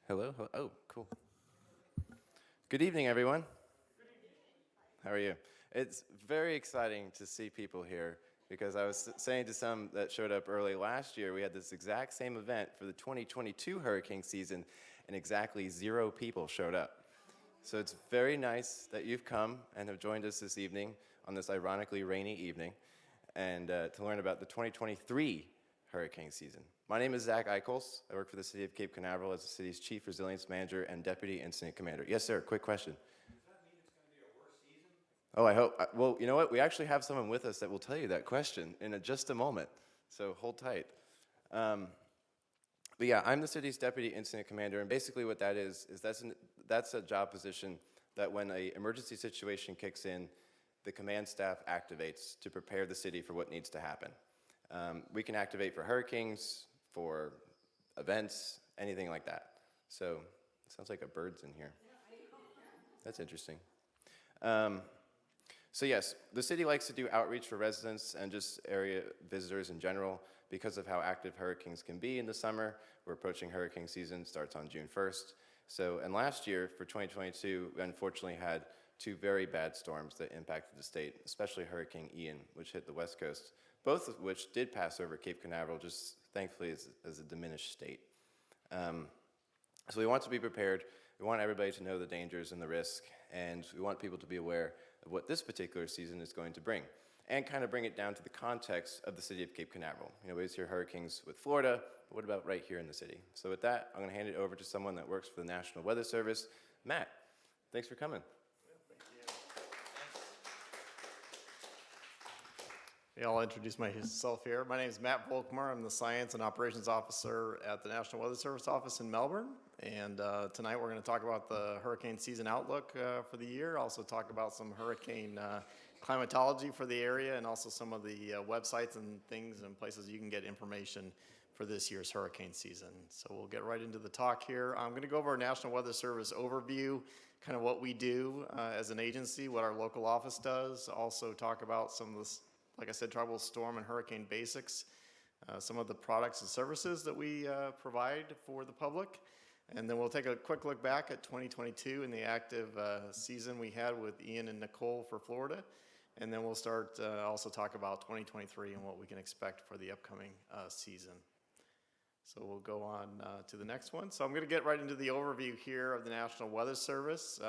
Hello? Oh, cool. Good evening, everyone. How are you? It's very exciting to see people here because I was saying to some that showed up early last year, we had this exact same event for the 2022 hurricane season, and exactly 0 people showed up. So it's very nice that you've come and have joined us this evening on this ironically rainy evening and to learn about the 2023 hurricane season. My name is Zach Eichels. I work for the City of Cape Canaveral as the city's Chief Resilience Manager and Deputy Incident Commander. Yes, sir, quick question. Oh, I hope. Well, you know what? We actually have someone with us that will tell you that question in just a moment. So hold tight. Um, but yeah, I'm the city's deputy incident commander, and basically what that is that's a job position that when an emergency situation kicks in, the command staff activates to prepare the city for what needs to happen. We can activate for hurricanes, for events, anything like that. So it sounds like a bird's in here. That's interesting. Um, So yes, the city likes to do outreach for residents and just area visitors in general because of how active hurricanes can be in the summer. We're approaching hurricane season, starts on June 1st. So, and last year for 2022, we unfortunately had 2 very bad storms that impacted the state, especially Hurricane Ian, which hit the West Coast, both of which did pass over Cape Canaveral, just thankfully as a diminished state. Um, so we want to be prepared. We want everybody to know the dangers and the risk, and we want people to be aware of what this particular season is going to bring, and kind of bring it down to the context of the city of Cape Canaveral. You know, we always hear hurricanes with Florida, but what about right here in the city? So with that, I'm gonna hand it over to someone that works for the National Weather Service. Matt, thanks for coming. Yeah, I'll introduce myself here. My name is Matt Volkmar. I'm the Science and Operations Officer at the National Weather Service office in Melbourne. And tonight we're going to talk about the hurricane season outlook for the year, also talk about some hurricane climatology for the area, and also some of the websites and things and places you can get information for this year's hurricane season. So we'll get right into the talk here. I'm going to go over our National Weather Service overview, kind of what we do as an agency, what our local office does, also talk about some of the, like I said, tropical storm and hurricane basics, some of the products and services that we provide for the public. And then we'll take a quick look back at 2022 and the active season we had with Ian and Nicole for Florida. And then we'll start also talk about 2023 and what we can expect for the upcoming season. So we'll go on to the next one. So I'm going to get right into the overview here of the National Weather Service.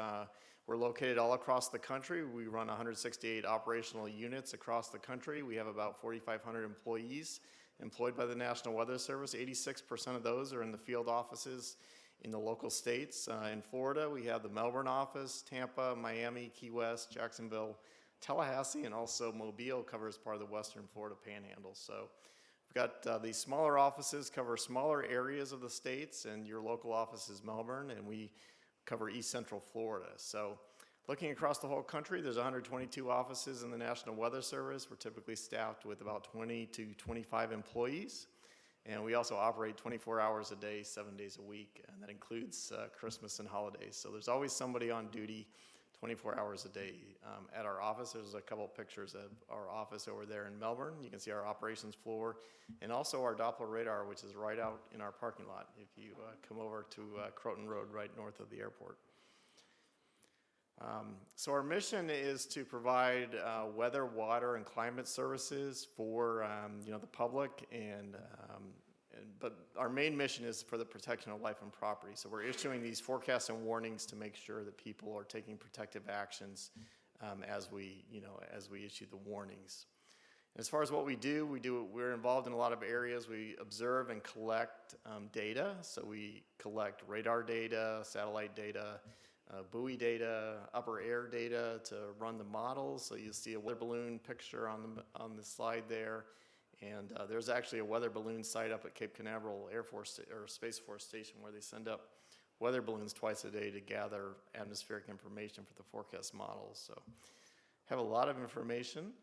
We're located all across the country. We run 168 operational units across the country. We have about 4,500 employees employed by the National Weather Service. 86% of those are in the field offices in the local states. In Florida, we have the Melbourne office, Tampa, Miami, Key West, Jacksonville, Tallahassee, and also Mobile covers part of the Western Florida Panhandle. So we've got these smaller offices cover smaller areas of the states, and your local office is Melbourne, and we cover East Central Florida. So looking across the whole country, there's 122 offices in the National Weather Service. We're typically staffed with about 20 to 25 employees. And we also operate 24 hours a day, 7 days a week, and that includes Christmas and holidays. So there's always somebody on duty 24 hours a day at our office. There's a couple of pictures of our office over there in Melbourne. You can see our operations floor and also our Doppler radar, which is right out in our parking lot if you come over to Croton Road right north of the airport. So our mission is to provide weather, water, and climate services for the public, but our main mission is for the protection of life and property. So we're issuing these forecasts and warnings to make sure that people are taking protective actions as we issue the warnings. As far as what we're involved in a lot of areas. We observe and collect data. So we collect radar data, satellite data, buoy data, upper air data to run the models. So you see a weather balloon picture on the slide there. And there's actually a weather balloon site up at Cape Canaveral Air Force or Space Force Station where they send up weather balloons twice a day to gather atmospheric information for the forecast models. So have a lot of information.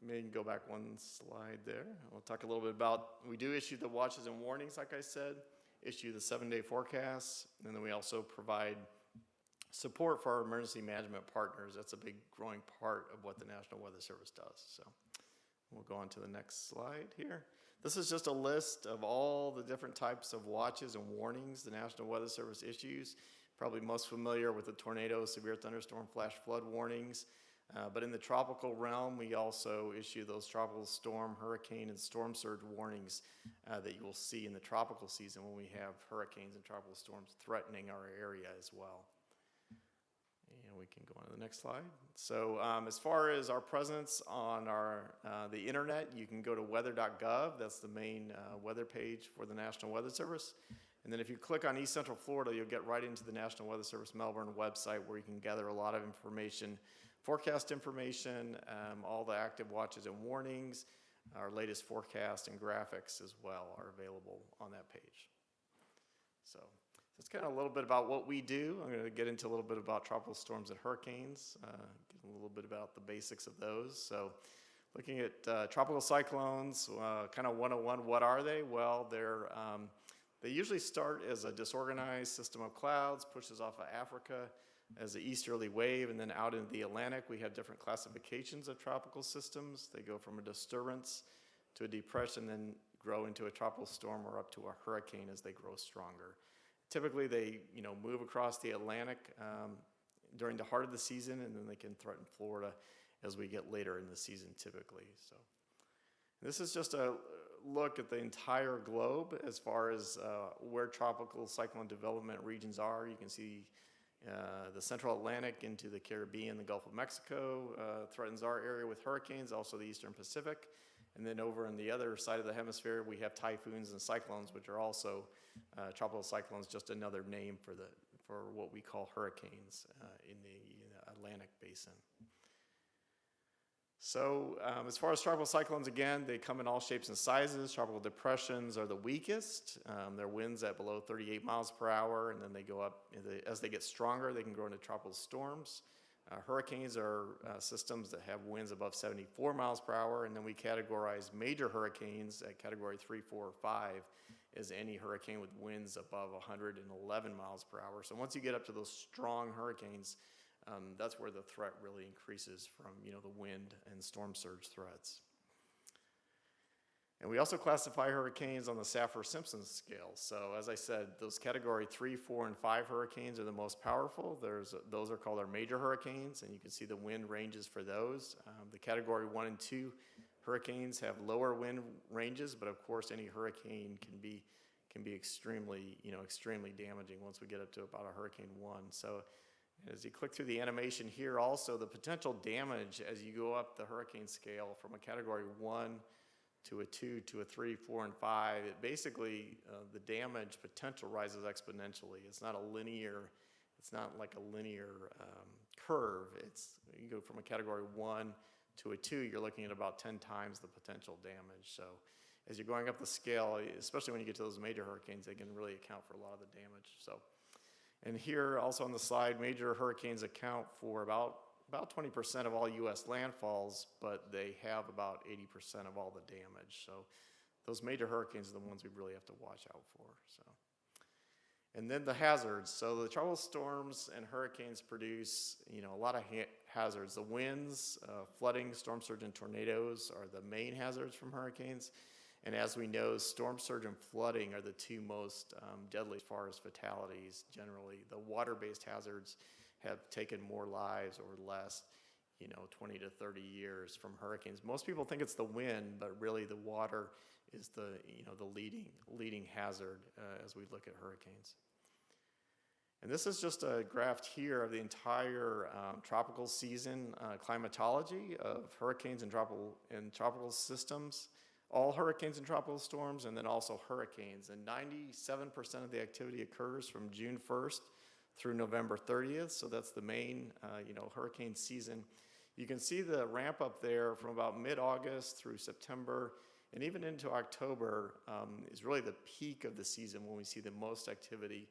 Maybe go back one slide there. We'll talk a little bit about, we do issue the watches and warnings, like I said, issue the 7-day forecasts, and then we also provide support for our emergency management partners. That's a big growing part of what the National Weather Service does. So we'll go on to the next slide here. This is just a list of all the different types of watches and warnings the National Weather Service issues. Probably most familiar with the tornado, severe thunderstorm, flash flood warnings. But in the tropical realm, we also issue those tropical storm, hurricane, and storm surge warnings that you will see in the tropical season when we have hurricanes and tropical storms threatening our area as well. And we can go on to the next slide. So as far as our presence on the internet, you can go to weather.gov. That's the main weather page for the National Weather Service. And then if you click on East Central Florida, you'll get right into the National Weather Service Melbourne website where you can gather a lot of information, forecast information, all the active watches and warnings, our latest forecast and graphics as well are available on that page. So that's kind of a little bit about what we do. I'm going to get into a little bit about tropical storms and hurricanes, get a little bit about the basics of those. So looking at tropical cyclones, kind of 101, what are they? Well, they usually start as a disorganized system of clouds, pushes off of Africa as an easterly wave, and then out into the Atlantic. We have different classifications of tropical systems. They go from a disturbance to a depression, then grow into a tropical storm or up to a hurricane as they grow stronger. Typically, they move across the Atlantic during the heart of the season, and then they can threaten Florida as we get later in the season typically. So this is just a look at the entire globe as far as where tropical cyclone development regions are. You can see the central Atlantic into the Caribbean, the Gulf of Mexico threatens our area with hurricanes, also the Eastern Pacific. And then over on the other side of the hemisphere, we have typhoons and cyclones, which are also tropical cyclones, just another name for what we call hurricanes in the Atlantic basin. So as far as tropical cyclones, again, they come in all shapes and sizes. Tropical depressions are the weakest. Their winds at below 38 miles per hour, and then they go up. As they get stronger, they can grow into tropical storms. Hurricanes are systems that have winds above 74 miles per hour, and then we categorize major hurricanes at category 3, 4, or 5 as any hurricane with winds above 111 miles per hour. So once you get up to those strong hurricanes, that's where the threat really increases from the wind and storm surge threats. And we also classify hurricanes on the Saffir-Simpson scale. So as I said, those category 3, 4, and 5 hurricanes are the most powerful. Those are called our major hurricanes, and you can see the wind ranges for those. The category 1 and 2 hurricanes have lower wind ranges, but of course any hurricane can be extremely damaging once we get up to about a hurricane 1. So as you click through the animation here, also the potential damage as you go up the hurricane scale from a category 1 to a 2 to a 3, 4, and 5, it basically the damage potential rises exponentially. It's not like a linear curve. You go from a category 1 to a 2, you're looking at about 10 times the potential damage. So as you're going up the scale, especially when you get to those major hurricanes, they can really account for a lot of the damage. So. And here also on the slide, major hurricanes account for about 20% of all U.S. landfalls, but they have about 80% of all the damage. So those major hurricanes are the ones we really have to watch out for. So, and then the hazards. So the tropical storms and hurricanes produce a lot of hazards. The winds, flooding, storm surge, and tornadoes are the main hazards from hurricanes. And as we know, storm surge and flooding are the two most deadly as far as fatalities generally. The water-based hazards have taken more lives over the last 20 to 30 years from hurricanes. Most people think it's the wind, but really the water is the leading hazard as we look at hurricanes. And this is just a graph here of the entire tropical season climatology of hurricanes and tropical systems. All hurricanes and tropical storms, and then also hurricanes. And 97% of the activity occurs from June 1st through November 30th. So that's the main, hurricane season. You can see the ramp up there from about mid-August through September, and even into October is really the peak of the season when we see the most activity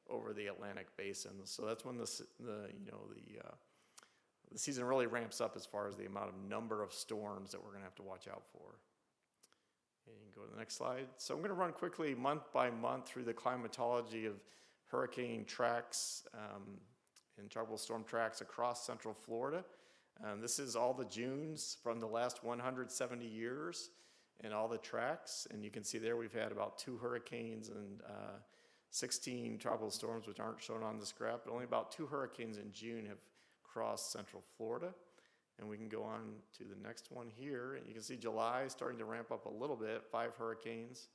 over the Atlantic basin. So that's when the season really ramps up as far as the amount of number of storms that we're going to have to watch out for. And you can go to the next slide. So I'm going to run quickly month by month through the climatology of hurricane tracks and tropical storm tracks across central Florida. This is all the Junes from the last 170 years. and all the tracks. And you can see there we've had about 2 hurricanes and 16 tropical storms, which aren't shown on this graph, but only about 2 hurricanes in June have crossed central Florida. And we can go on to the next one here, and you can see July starting to ramp up a little bit, 5 hurricanes,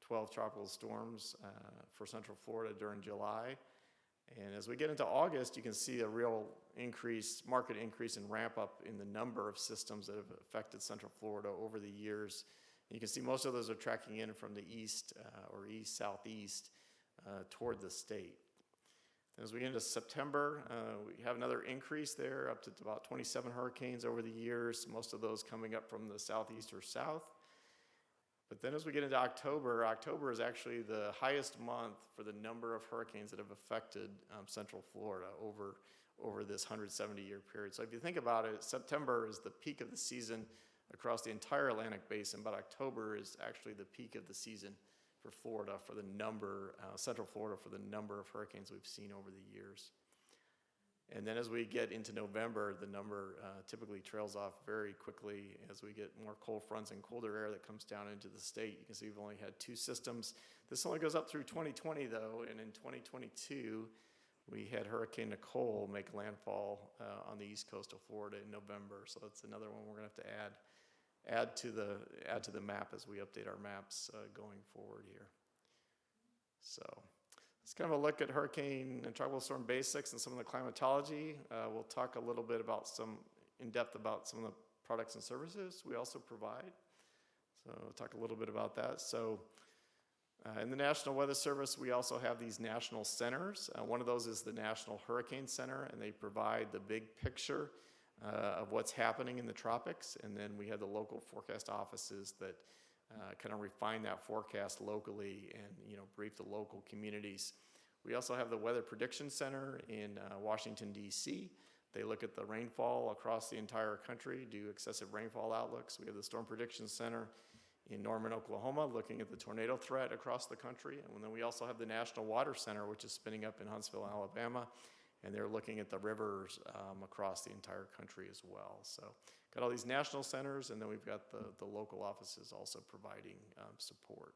12 tropical storms for central Florida during July. And as we get into August, you can see a real market increase and ramp up in the number of systems that have affected central Florida over the years. And you can see most of those are tracking in from the east or east-southeast toward the state. And as we get into September, we have another increase there up to about 27 hurricanes over the years, most of those coming up from the southeast or south. But then as we get into October, October is actually the highest month for the number of hurricanes that have affected central Florida over this 170-year period. So if you think about it, September is the peak of the season across the entire Atlantic basin, but October is actually the peak of the season for Florida, for the number, central Florida, for the number of hurricanes we've seen over the years. And then as we get into November, the number typically trails off very quickly as we get more cold fronts and colder air that comes down into the state. You can see we've only had 2 systems. This only goes up through 2020 though, and in 2022, we had Hurricane Nicole make landfall on the east coast of Florida in November. So that's another one we're gonna have to add to the map as we update our maps going forward here. So it's kind of a look at hurricane and tropical storm basics and some of the climatology. We'll talk a little bit about in depth about some of the products and services we also provide. So we'll talk a little bit about that. So in the National Weather Service, we also have these national centers. One of those is the National Hurricane Center, and they provide the big picture of what's happening in the tropics. And then we have the local forecast offices that kind of refine that forecast locally and brief the local communities. We also have the Weather Prediction Center in Washington, D.C. They look at the rainfall across the entire country, do excessive rainfall outlooks. We have the Storm Prediction Center in Norman, Oklahoma, looking at the tornado threat across the country. And then we also have the National Water Center, which is spinning up in Huntsville, Alabama, and they're looking at the rivers across the entire country as well. So got all these national centers, and then we've got the local offices also providing support.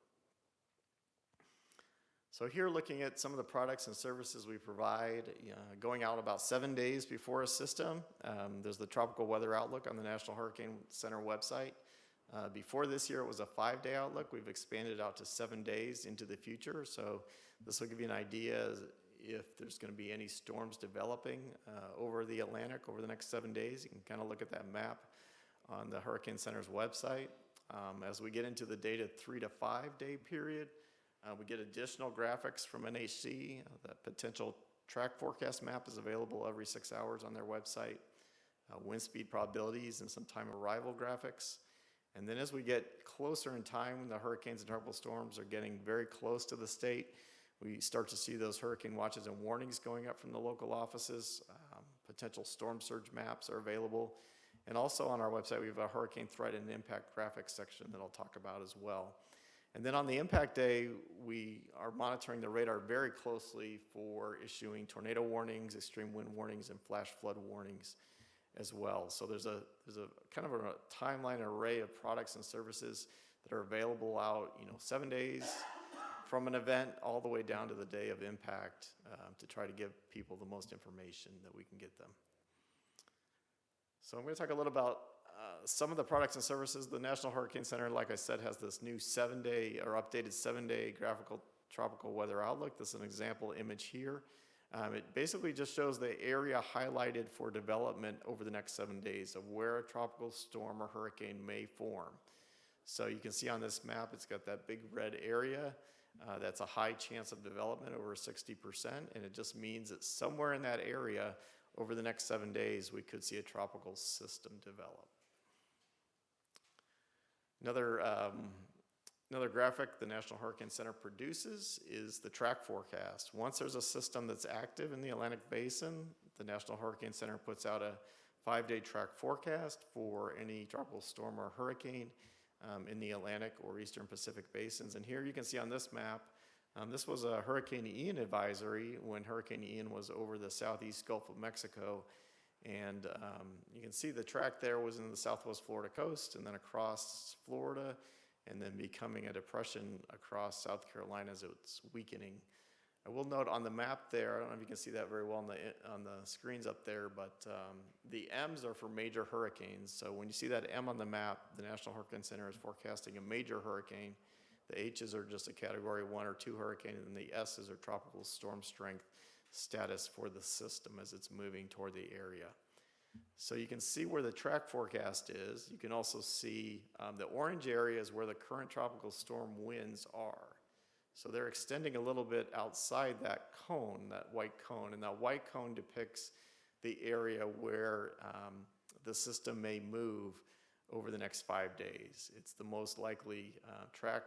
So here looking at some of the products and services we provide, going out about 7 days before a system. There's the Tropical Weather Outlook on the National Hurricane Center website. Before this year, it was a 5-day outlook. We've expanded out to 7 days into the future. So this will give you an idea if there's going to be any storms developing over the Atlantic over the next 7 days. You can kind of look at that map on the Hurricane Center's website. As we get into the data 3 to 5 day period, we get additional graphics from NHC. That potential track forecast map is available every 6 hours on their website. Wind speed probabilities and some time arrival graphics. And then as we get closer in time, when the hurricanes and tropical storms are getting very close to the state, we start to see those hurricane watches and warnings going up from the local offices. Potential storm surge maps are available. And also on our website, we have a hurricane threat and impact graphics section that I'll talk about as well. And then on the impact day, we are monitoring the radar very closely for issuing tornado warnings, extreme wind warnings, and flash flood warnings as well. So there's a kind of a timeline array of products and services that are available out 7 days from an event all the way down to the day of impact to try to give people the most information that we can get them. So I'm going to talk a little about some of the products and services. The National Hurricane Center, like I said, has this new 7-day or updated 7-day graphical tropical weather outlook. This is an example image here. It basically just shows the area highlighted for development over the next 7 days of where a tropical storm or hurricane may form. So you can see on this map, it's got that big red area. That's a high chance of development, over 60%, and it just means that somewhere in that area over the next 7 days, we could see a tropical system develop. Another graphic the National Hurricane Center produces is the track forecast. Once there's a system that's active in the Atlantic Basin, the National Hurricane Center puts out a 5-day track forecast for any tropical storm or hurricane in the Atlantic or Eastern Pacific basins. And here you can see on this map, this was a Hurricane Ian advisory when Hurricane Ian was over the southeast Gulf of Mexico. And you can see the track there was in the southwest Florida coast and then across Florida and then becoming a depression across South Carolina as it's weakening. I will note on the map there, I don't know if you can see that very well on the screens up there, but the M's are for major hurricanes. So when you see that M on the map, the National Hurricane Center is forecasting a major hurricane. The H's are just a category 1 or 2 hurricane, and the S's are tropical storm strength status for the system as it's moving toward the area. So you can see where the track forecast is. You can also see the orange area is where the current tropical storm winds are. So they're extending a little bit outside that cone, that white cone, and that white cone depicts the area where the system may move over the next 5 days. It's the most likely track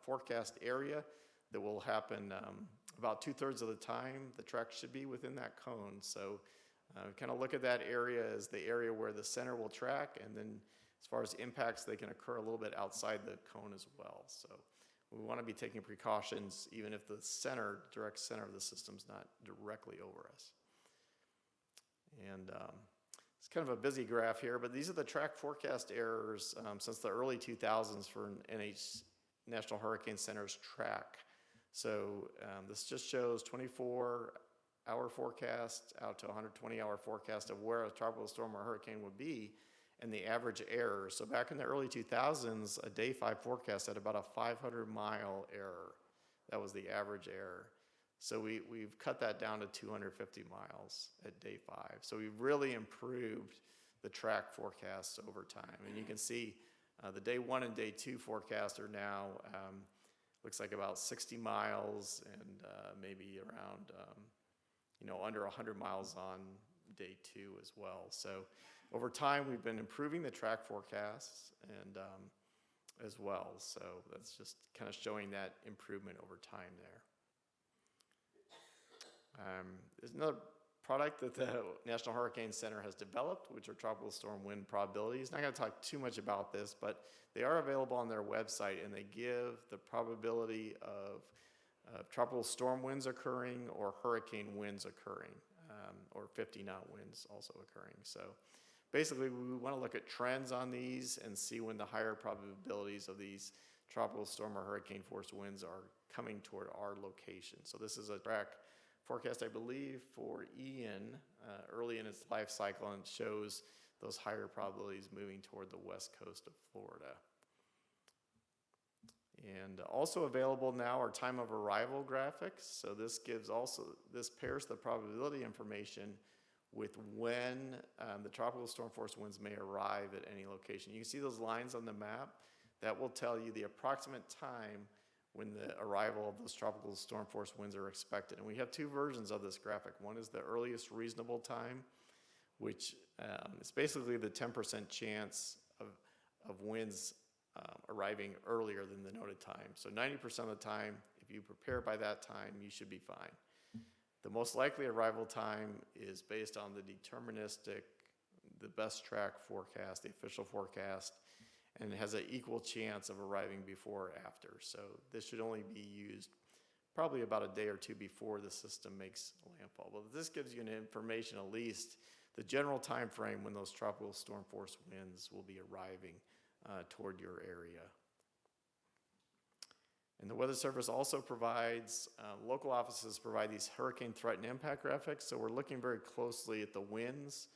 forecast area that will happen about 2/3 of the time. The track should be within that cone. So kind of look at that area as the area where the center will track, and then as far as impacts, they can occur a little bit outside the cone as well. So we want to be taking precautions even if the direct center of the system's not directly over us. And it's kind of a busy graph here, but these are the track forecast errors since the early 2000s for National Hurricane Center's track. So this just shows 24-hour forecast out to 120-hour forecast of where a tropical storm or hurricane would be and the average error. So back in the early 2000s, a day 5 forecast had about a 500-mile error. That was the average error. So we've cut that down to 250 miles at day 5. So we've really improved the track forecasts over time. And you can see the day 1 and day 2 forecast are now, looks like about 60 miles and maybe around, under 100 miles on day 2 as well. So over time, we've been improving the track forecasts and as well. So that's just kind of showing that improvement over time there. There's another product that the National Hurricane Center has developed, which are tropical storm wind probabilities. Not going to talk too much about this, but they are available on their website, and they give the probability of tropical storm winds occurring or hurricane winds occurring, or 50-knot winds also occurring. So basically, we want to look at trends on these and see when the higher probabilities of these tropical storm or hurricane force winds are coming toward our location. So this is a track forecast, I believe, for Ian early in its life cycle, and shows those higher probabilities moving toward the west coast of Florida. And also available now are time of arrival graphics. So this pairs the probability information with when the tropical storm force winds may arrive at any location. You can see those lines on the map. That will tell you the approximate time when the arrival of those tropical storm force winds are expected. And we have 2 versions of this graphic. One is the earliest reasonable time, which is basically the 10% chance of winds arriving earlier than the noted time. So 90% of the time, if you prepare by that time, you should be fine. The most likely arrival time is based on the deterministic, the best track forecast, the official forecast, and it has an equal chance of arriving before or after. So this should only be used probably about a day or 2 before the system makes landfall. But this gives you an information, at least the general time frame when those tropical storm force winds will be arriving toward your area. And the Weather Service also provides, local offices provide these hurricane threat and impact graphics. So we're looking very closely at the winds,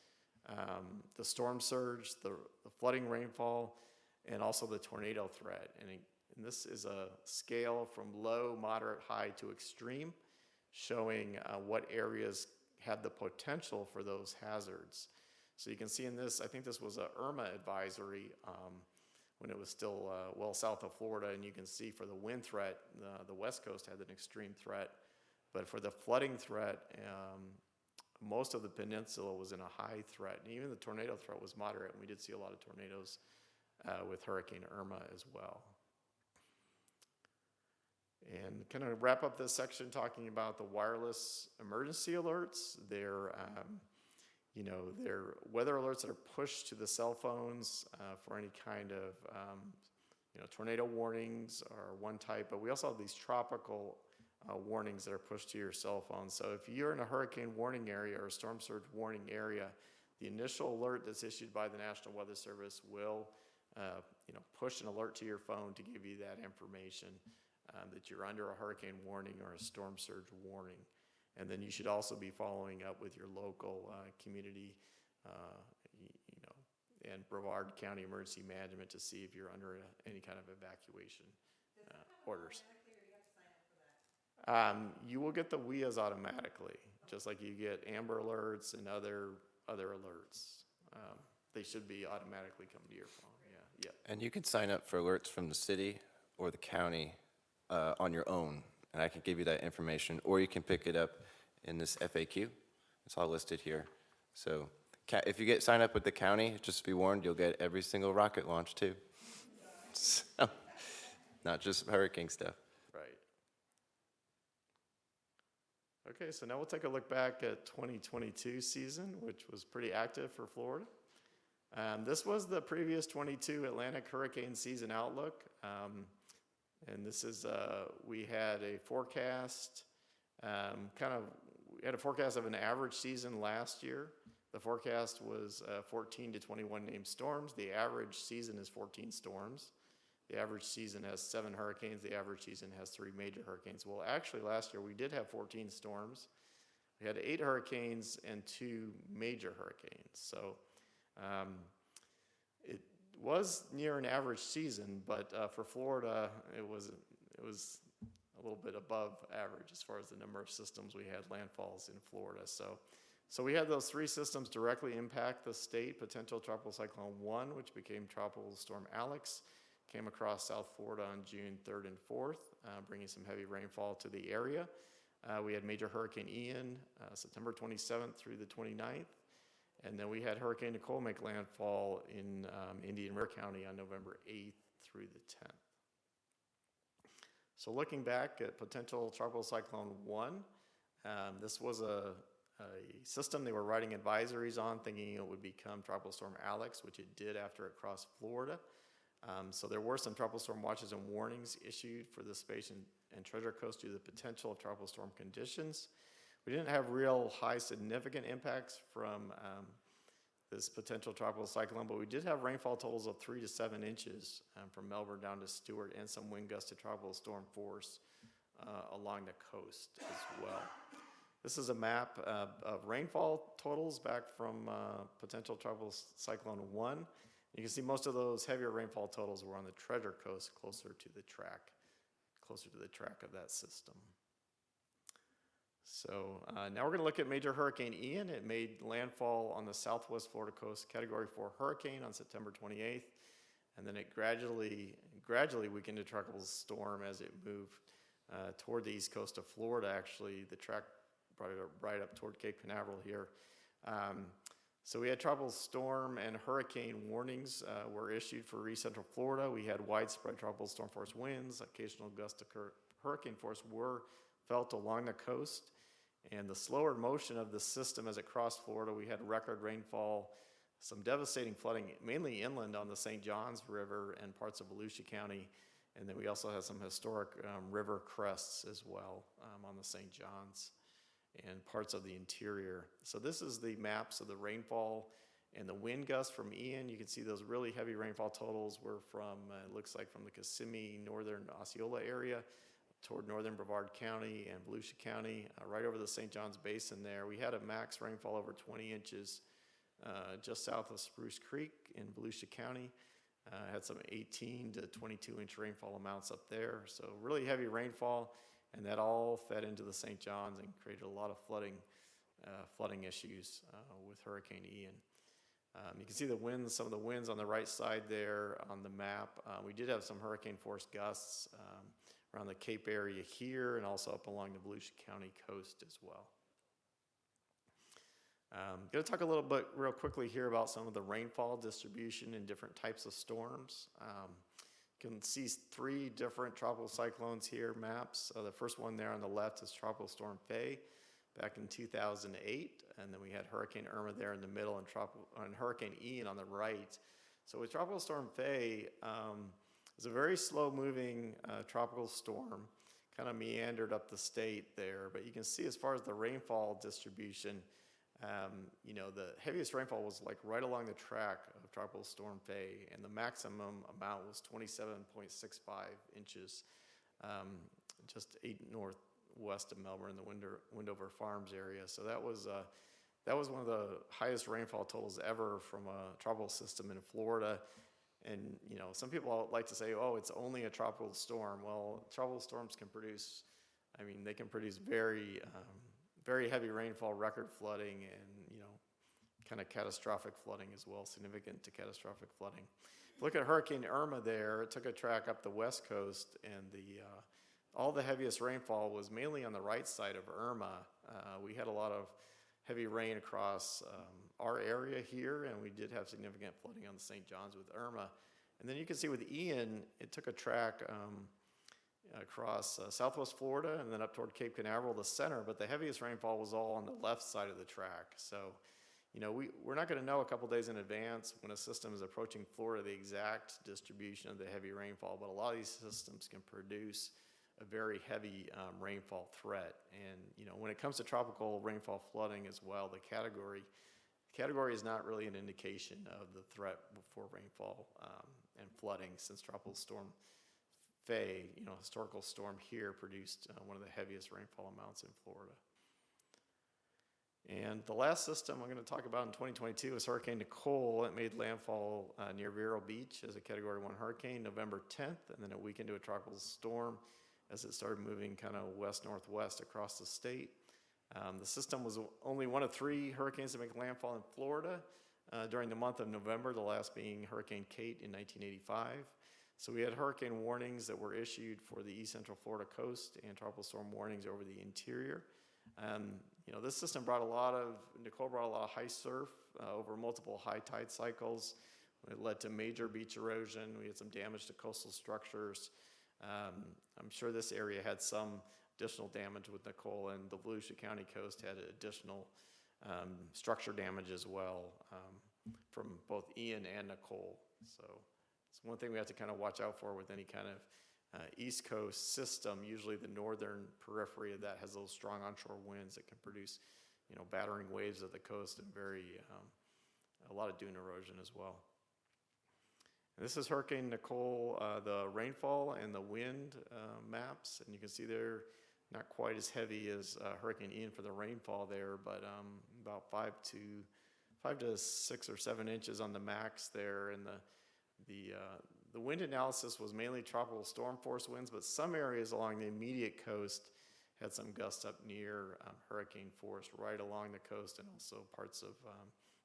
the storm surge, the flooding rainfall, and also the tornado threat. And this is a scale from low, moderate, high to extreme, showing what areas had the potential for those hazards. So you can see in this, I think this was a Irma advisory when it was still well south of Florida, and you can see for the wind threat, the West Coast had an extreme threat, but for the flooding threat, most of the peninsula was in a high threat, and even the tornado threat was moderate, and we did see a lot of tornadoes with Hurricane Irma as well. And kind of wrap up this section talking about the wireless emergency alerts. They're weather alerts that are pushed to the cell phones for any kind of tornado warnings are one type, but we also have these tropical warnings that are pushed to your cell phone. So if you're in a hurricane warning area or a storm surge warning area, the initial alert that's issued by the National Weather Service will push an alert to your phone to give you that information that you're under a hurricane warning or a storm surge warning. And then you should also be following up with your local community, and Brevard County Emergency Management to see if you're under any kind of evacuation orders. You will get the WIAs automatically, just like you get Amber Alerts and other alerts. They should be automatically coming to your phone. Yeah. And you can sign up for alerts from the city or the county on your own, and I can give you that information, or you can pick it up in this FAQ. It's all listed here. So if you sign up with the county, just be warned, you'll get every single rocket launch too. So, not just hurricane stuff. Right. Okay, so now we'll take a look back at 2022 season, which was pretty active for Florida. This was the previous 22 Atlantic hurricane season outlook. And this is, we had a forecast, we had a forecast of an average season last year. The forecast was 14 to 21 named storms. The average season is 14 storms. The average season has 7 hurricanes. The average season has 3 major hurricanes. Well, actually last year we did have 14 storms. We had 8 hurricanes and 2 major hurricanes. So it was near an average season, but for Florida, it was a little bit above average as far as the number of systems we had landfalls in Florida. So we had those 3 systems directly impact the state. Potential Tropical Cyclone 1, which became Tropical Storm Alex, came across South Florida on June 3rd and 4th, bringing some heavy rainfall to the area. We had Major Hurricane Ian, September 27th through the 29th. And then we had Hurricane Nicole make landfall in Indian River County on November 8th through the 10th. So looking back at potential Tropical Cyclone 1, this was a system they were writing advisories on, thinking it would become Tropical Storm Alex, which it did after it crossed Florida. So there were some tropical storm watches and warnings issued for the Space and Treasure Coast due to the potential of tropical storm conditions. We didn't have real high significant impacts from this potential tropical cyclone, but we did have rainfall totals of 3 to 7 inches from Melbourne down to Stewart, and some wind gusts to tropical storm force along the coast as well. This is a map of rainfall totals back from potential tropical cyclone 1. You can see most of those heavier rainfall totals were on the Treasure Coast, closer to the track of that system. So now we're going to look at Major Hurricane Ian. It made landfall on the southwest Florida coast, Category 4 hurricane on September 28th, and then it gradually weakened to tropical storm as it moved toward the east coast of Florida. Actually, the track brought it right up toward Cape Canaveral here. So we had tropical storm and hurricane warnings were issued for East Central Florida. We had widespread tropical storm force winds. Occasional gusts to hurricane force were felt along the coast. And the slower motion of the system as it crossed Florida, we had record rainfall, some devastating flooding, mainly inland on the St. Johns River and parts of Volusia County. And then we also had some historic river crests as well on the St. Johns and parts of the interior. So this is the maps of the rainfall and the wind gusts from Ian. You can see those really heavy rainfall totals were from, it looks like from the Kissimmee, northern Osceola area toward northern Brevard County and Volusia County, right over the St. Johns Basin there. We had a max rainfall over 20 inches just south of Spruce Creek in Volusia County. Had some 18 to 22 inch rainfall amounts up there. So really heavy rainfall. And that all fed into the St. Johns and created a lot of flooding issues with Hurricane Ian. You can see the winds, some of the winds on the right side there on the map. We did have some hurricane force gusts around the Cape area here and also up along the Volusia County coast as well. I'm going to talk a little bit real quickly here about some of the rainfall distribution in different types of storms. You can see 3 different tropical cyclones here, maps. The first one there on the left is Tropical Storm Faye back in 2008. And then we had Hurricane Irma there in the middle and Hurricane Ian on the right. So with Tropical Storm Faye, it's a very slow moving tropical storm, kind of meandered up the state there. But you can see as far as the rainfall distribution, the heaviest rainfall was like right along the track of of Tropical Storm Faye, and the maximum amount was 27.65 inches, just 8 northwest of Melbourne, the Windover Farms area. So that was one of the highest rainfall totals ever from a tropical system in Florida. And, you know, some people like to say, oh, it's only a tropical storm. Well, tropical storms can produce, I mean, they can produce very, very heavy rainfall, record flooding, and, you know, kind of catastrophic flooding as well, significant to catastrophic flooding. Look at Hurricane Irma there. It took a track up the west coast, and all the heaviest rainfall was mainly on the right side of Irma. We had a lot of heavy rain across our area here, and we did have significant flooding on the St. John's with Irma. And then you can see with Ian, it took a track across southwest Florida and then up toward Cape Canaveral, the center, but the heaviest rainfall was all on the left side of the track. So, you know, we're not going to know a couple days in advance when a system is approaching Florida the exact distribution of the heavy rainfall, but a lot of these systems can produce a very heavy rainfall threat. And, you know, when it comes to tropical rainfall flooding as well, the category is not really an indication of the threat for rainfall and flooding, since Tropical Storm Faye, you know, historical storm here, produced one of the heaviest rainfall amounts in Florida. And the last system I'm going to talk about in 2022 is Hurricane Nicole. It made landfall near Vero Beach as a Category 1 hurricane November 10th, and then it weakened to a tropical storm as it started moving kind of west-northwest across the state. The system was only one of 3 hurricanes to make landfall in Florida during the month of November, the last being Hurricane Kate in 1985. So we had hurricane warnings that were issued for the east central Florida coast and tropical storm warnings over the interior. You know, this system Nicole brought a lot of high surf over multiple high tide cycles. It led to major beach erosion. We had some damage to coastal structures. I'm sure this area had some additional damage with Nicole, and the Volusia County coast had additional structure damage as well from both Ian and Nicole. So it's one thing we have to kind of watch out for with any kind of East Coast system. Usually the northern periphery of that has those strong onshore winds that can produce, you know, battering waves at the coast and a lot of dune erosion as well. And this is Hurricane Nicole, the rainfall and the wind maps, and you can see they're not quite as heavy as Hurricane Ian for the rainfall there, but about 5 to 6 or 7 inches on the max there. And the wind analysis was mainly tropical storm force winds, but some areas along the immediate coast had some gusts up near hurricane force right along the coast, and also parts of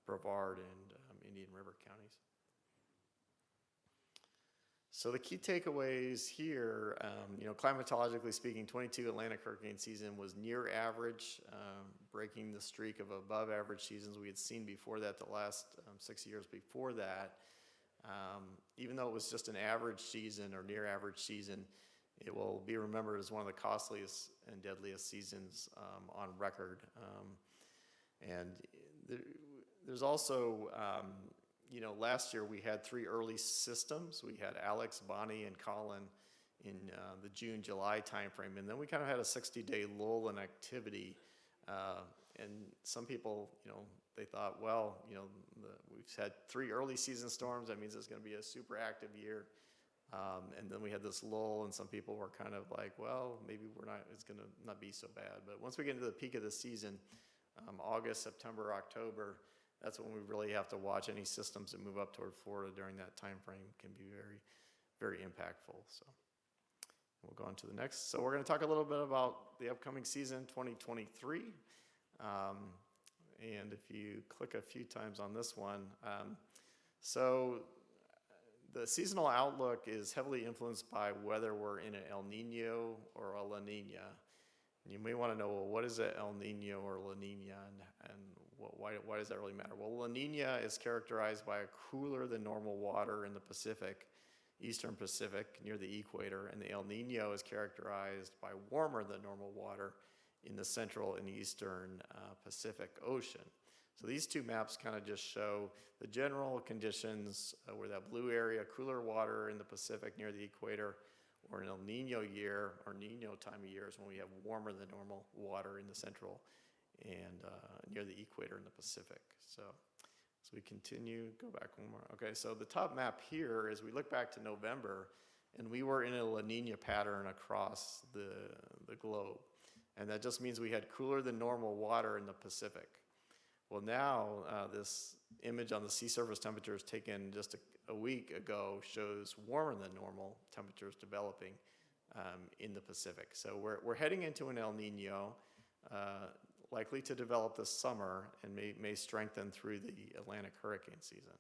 Brevard and Indian River counties. So the key takeaways here, you know, climatologically speaking, 22 Atlantic hurricane season was near average, breaking the streak of above average seasons we had seen before that, the last 6 years before that. Even though it was just an average season or near average season, it will be remembered as one of the costliest and deadliest seasons on record. And there's also, you know, last year we had 3 early systems. We had Alex, Bonnie, and Colin in the June-July timeframe, and then we kind of had a 60-day lull in activity. And some people, you know, they thought, well, you know, we've had 3 early season storms. That means it's going to be a super active year. And then we had this lull, and some people were kind of like, well, maybe it's going to not be so bad. But once we get into the peak of the season, August, September, October, that's when we really have to watch. Any systems that move up toward Florida during that time frame can be very, very impactful. So we'll go on to the next. So we're going to talk a little bit about the upcoming season, 2023. And if you click a few times on this one, so the seasonal outlook is heavily influenced by whether we're in an El Nino or a La Nina. You may want to know, well, what is an El Nino or La Nina, and why does that really matter? Well, La Nina is characterized by a cooler than normal water in the Pacific, eastern Pacific, near the equator, and the El Nino is characterized by warmer than normal water in the central and eastern Pacific Ocean. So these 2 maps kind of just show the general conditions where that blue area, cooler water in the Pacific near the equator, or an El Nino year, or Nino time of year is when we have warmer than normal water in the central and near the equator in the Pacific. So So we continue, go back one more. Okay, so the top map here is we look back to November, and we were in a La Nina pattern across the globe. And that just means we had cooler than normal water in the Pacific. Well, now this image on the sea surface temperatures taken just a week ago shows warmer than normal temperatures developing in the Pacific. So we're heading into an El Nino, likely to develop this summer and may strengthen through the Atlantic hurricane season.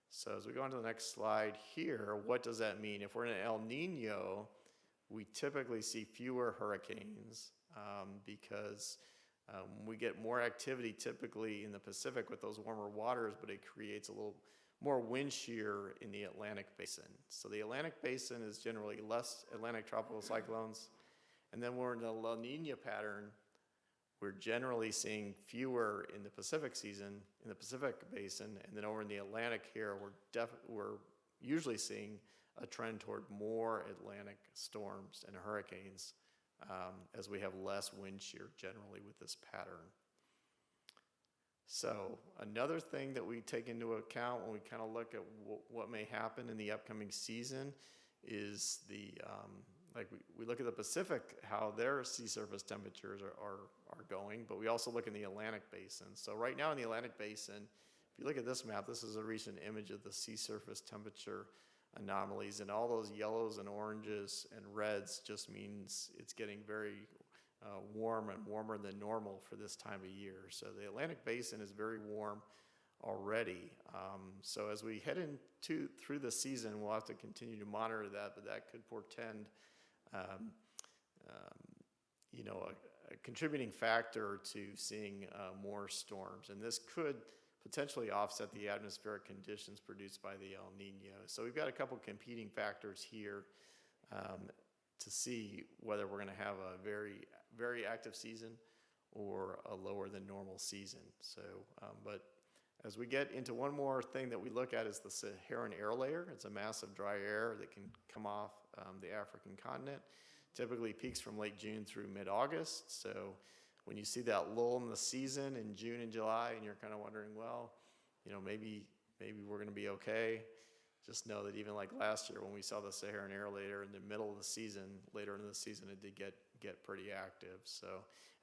So as we go on to the next slide here, what does that mean? If we're in an El Nino, we typically see fewer hurricanes because we get more activity typically in the Pacific with those warmer waters, but it creates a little more wind shear in the Atlantic basin. So the Atlantic basin is generally less Atlantic tropical cyclones. And then we're in the La Nina pattern. We're generally seeing fewer in the Pacific season, in the Pacific basin, and then over in the Atlantic here, we're usually seeing a trend toward more Atlantic storms and hurricanes as we have less wind shear generally with this pattern. So another thing that we take into account when we kind of look at what may happen in the upcoming season is we look at the Pacific, how their sea surface temperatures are going, but we also look in the Atlantic basin. So right now in the Atlantic basin, if you look at this map, this is a recent image of the sea surface temperature anomalies, and all those yellows and oranges and reds just means it's getting very warm and warmer than normal for this time of year. So the Atlantic basin is very warm already. So as we head through the season, we'll have to continue to monitor that, but that could portend a contributing factor to seeing more storms. And this could potentially offset the atmospheric conditions produced by the El Nino. So we've got a couple competing factors here to see whether we're going to have a very, very active season or a lower than normal season. So, but as we get into one more thing that we look at is the Saharan air layer. It's a mass of dry air that can come off the African continent. Typically peaks from late June through mid-August. So when you see that lull in the season in June and July and you're kind of wondering, well, maybe we're going to be okay, just know that even like last year when we saw the Saharan air layer in the middle of the season, later in the season, it did get pretty active. So,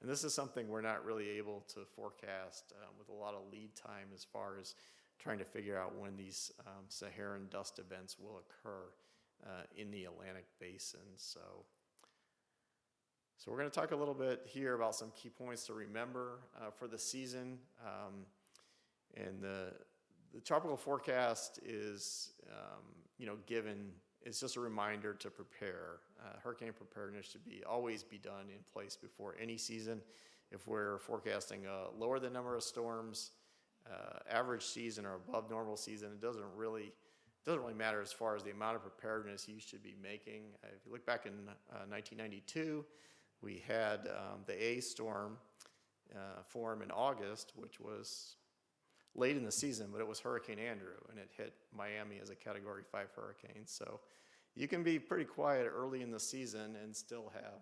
and this is something we're not really able to forecast with a lot of lead time as far as trying to figure out when these Saharan dust events will occur in the Atlantic basin. So we're going to talk a little bit here about some key points to remember for the season. And the tropical forecast is, given, it's just a reminder to prepare. Hurricane preparedness should always be done in place before any season. If we're forecasting a lower than number of storms, average season or above normal season, it doesn't really matter as far as the amount of preparedness you should be making. If you look back in 1992, we had the A storm form in August, which was late in the season, but it was Hurricane Andrew, and it hit Miami as a Category 5 hurricane. So you can be pretty quiet early in the season and still have,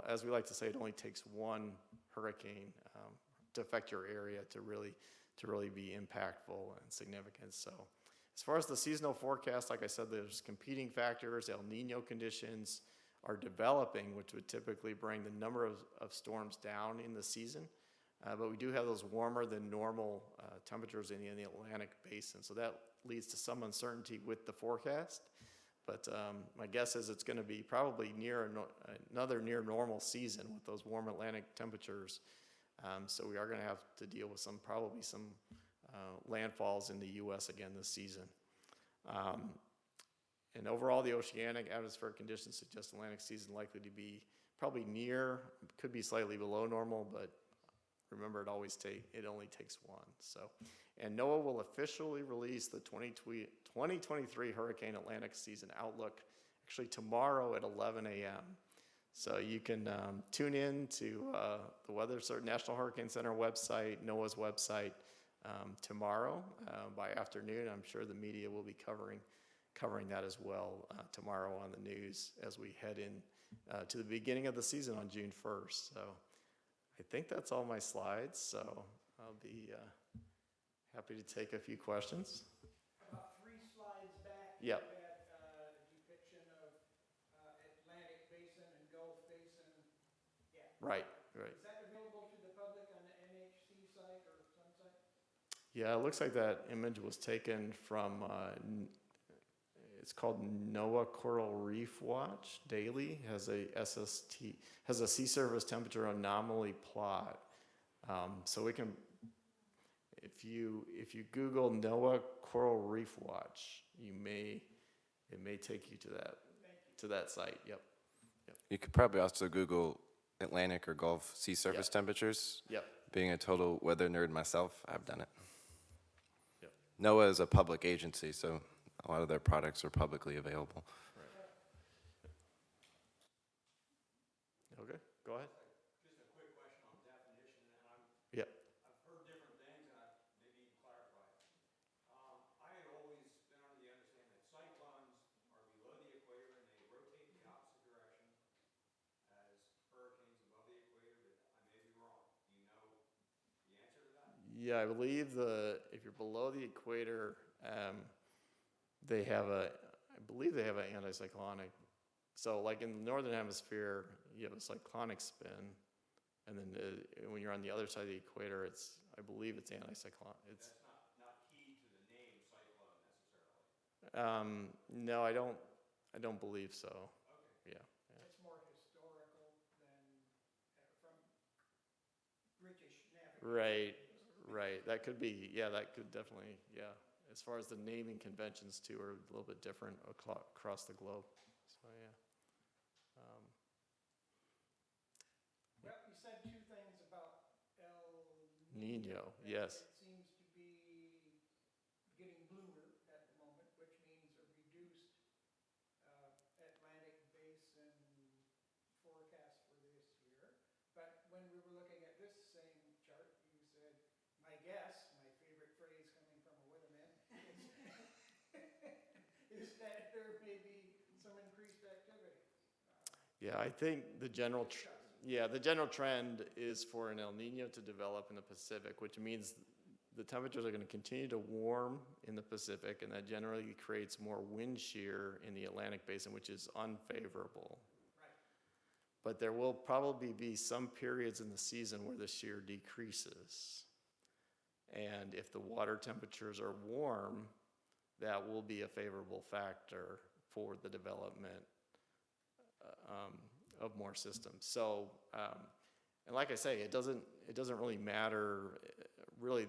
as we like to say, it only takes one hurricane to affect your area to really be impactful and significant. So as far as the seasonal forecast, like I said, there's competing factors. El Nino conditions are developing, which would typically bring the number of storms down in the season. But we do have those warmer than normal temperatures in the Atlantic basin. So that leads to some uncertainty with the forecast. But my guess is it's going to be probably another near normal season with those warm Atlantic temperatures. So we are going to have to deal with probably some landfalls in the U.S. again this season. And overall, the oceanic atmospheric conditions suggest Atlantic season likely to be probably near, could be slightly below normal, but remember, it only takes one. So, and NOAA will officially release the 2023 Hurricane Atlantic Season Outlook actually tomorrow at 11 a.m. So you can tune in to the National Hurricane Center website, NOAA's website tomorrow by afternoon. I'm sure the media will be covering that as well tomorrow on the news as we head in to the beginning of the season on June 1st. So I think that's all my slides, so I'll be Happy to take a few questions. About 3 slides back, Yep. you had a depiction of Atlantic Basin and Gulf Basin. Yeah. Right, right. Is that available to the public on the NHC site or some site? Yeah, it looks like that image was taken from, it's called NOAA Coral Reef Watch Daily, has a SST, has a sea surface temperature anomaly plot. So we can, if you Google NOAA Coral Reef Watch, it may take you to that site, yep, You could probably also Google Atlantic or Gulf sea surface temperatures. yep, Being a total weather nerd myself, I've done it. yep. NOAA is a public agency, so a lot of their products are publicly available. Okay, go ahead. Just a quick question on definition, and Yep. I've heard different things, and maybe you can clarify. I had always been under the understanding that cyclones are below the equator and they rotate the opposite direction as hurricanes above the equator, but I may be wrong. Do you know the answer to that? Yeah, I believe if you're below the equator, I believe they have an anticyclonic. So like in the northern hemisphere, you have a cyclonic spin, and then when you're on the other side of the equator, I believe it's anticyclonic. That's not key to the name cyclone necessarily. No, I don't believe so. Okay. Yeah. It's more historical than from British navigation. Right. That could be, yeah, that could definitely, yeah. As far as the naming conventions too are a little bit different across the globe. So, yeah. Well, you said 2 things about El Nino, that yes. It seems to be getting bluer at the moment, which means a reduced Atlantic Basin forecast for this year. But when we were looking at this same chart, you said, my guess, my favorite phrase coming from a weatherman, is that there may be some increased activity. Yeah, I think the general trend is for an El Nino to develop in the Pacific, which means the temperatures are going to continue to warm in the Pacific, and that generally creates more wind shear in the Atlantic Basin, which is unfavorable. Right. But there will probably be some periods in the season where the shear decreases. And if the water temperatures are warm, that will be a favorable factor for the development of more systems. So, and like I say, it doesn't really matter, really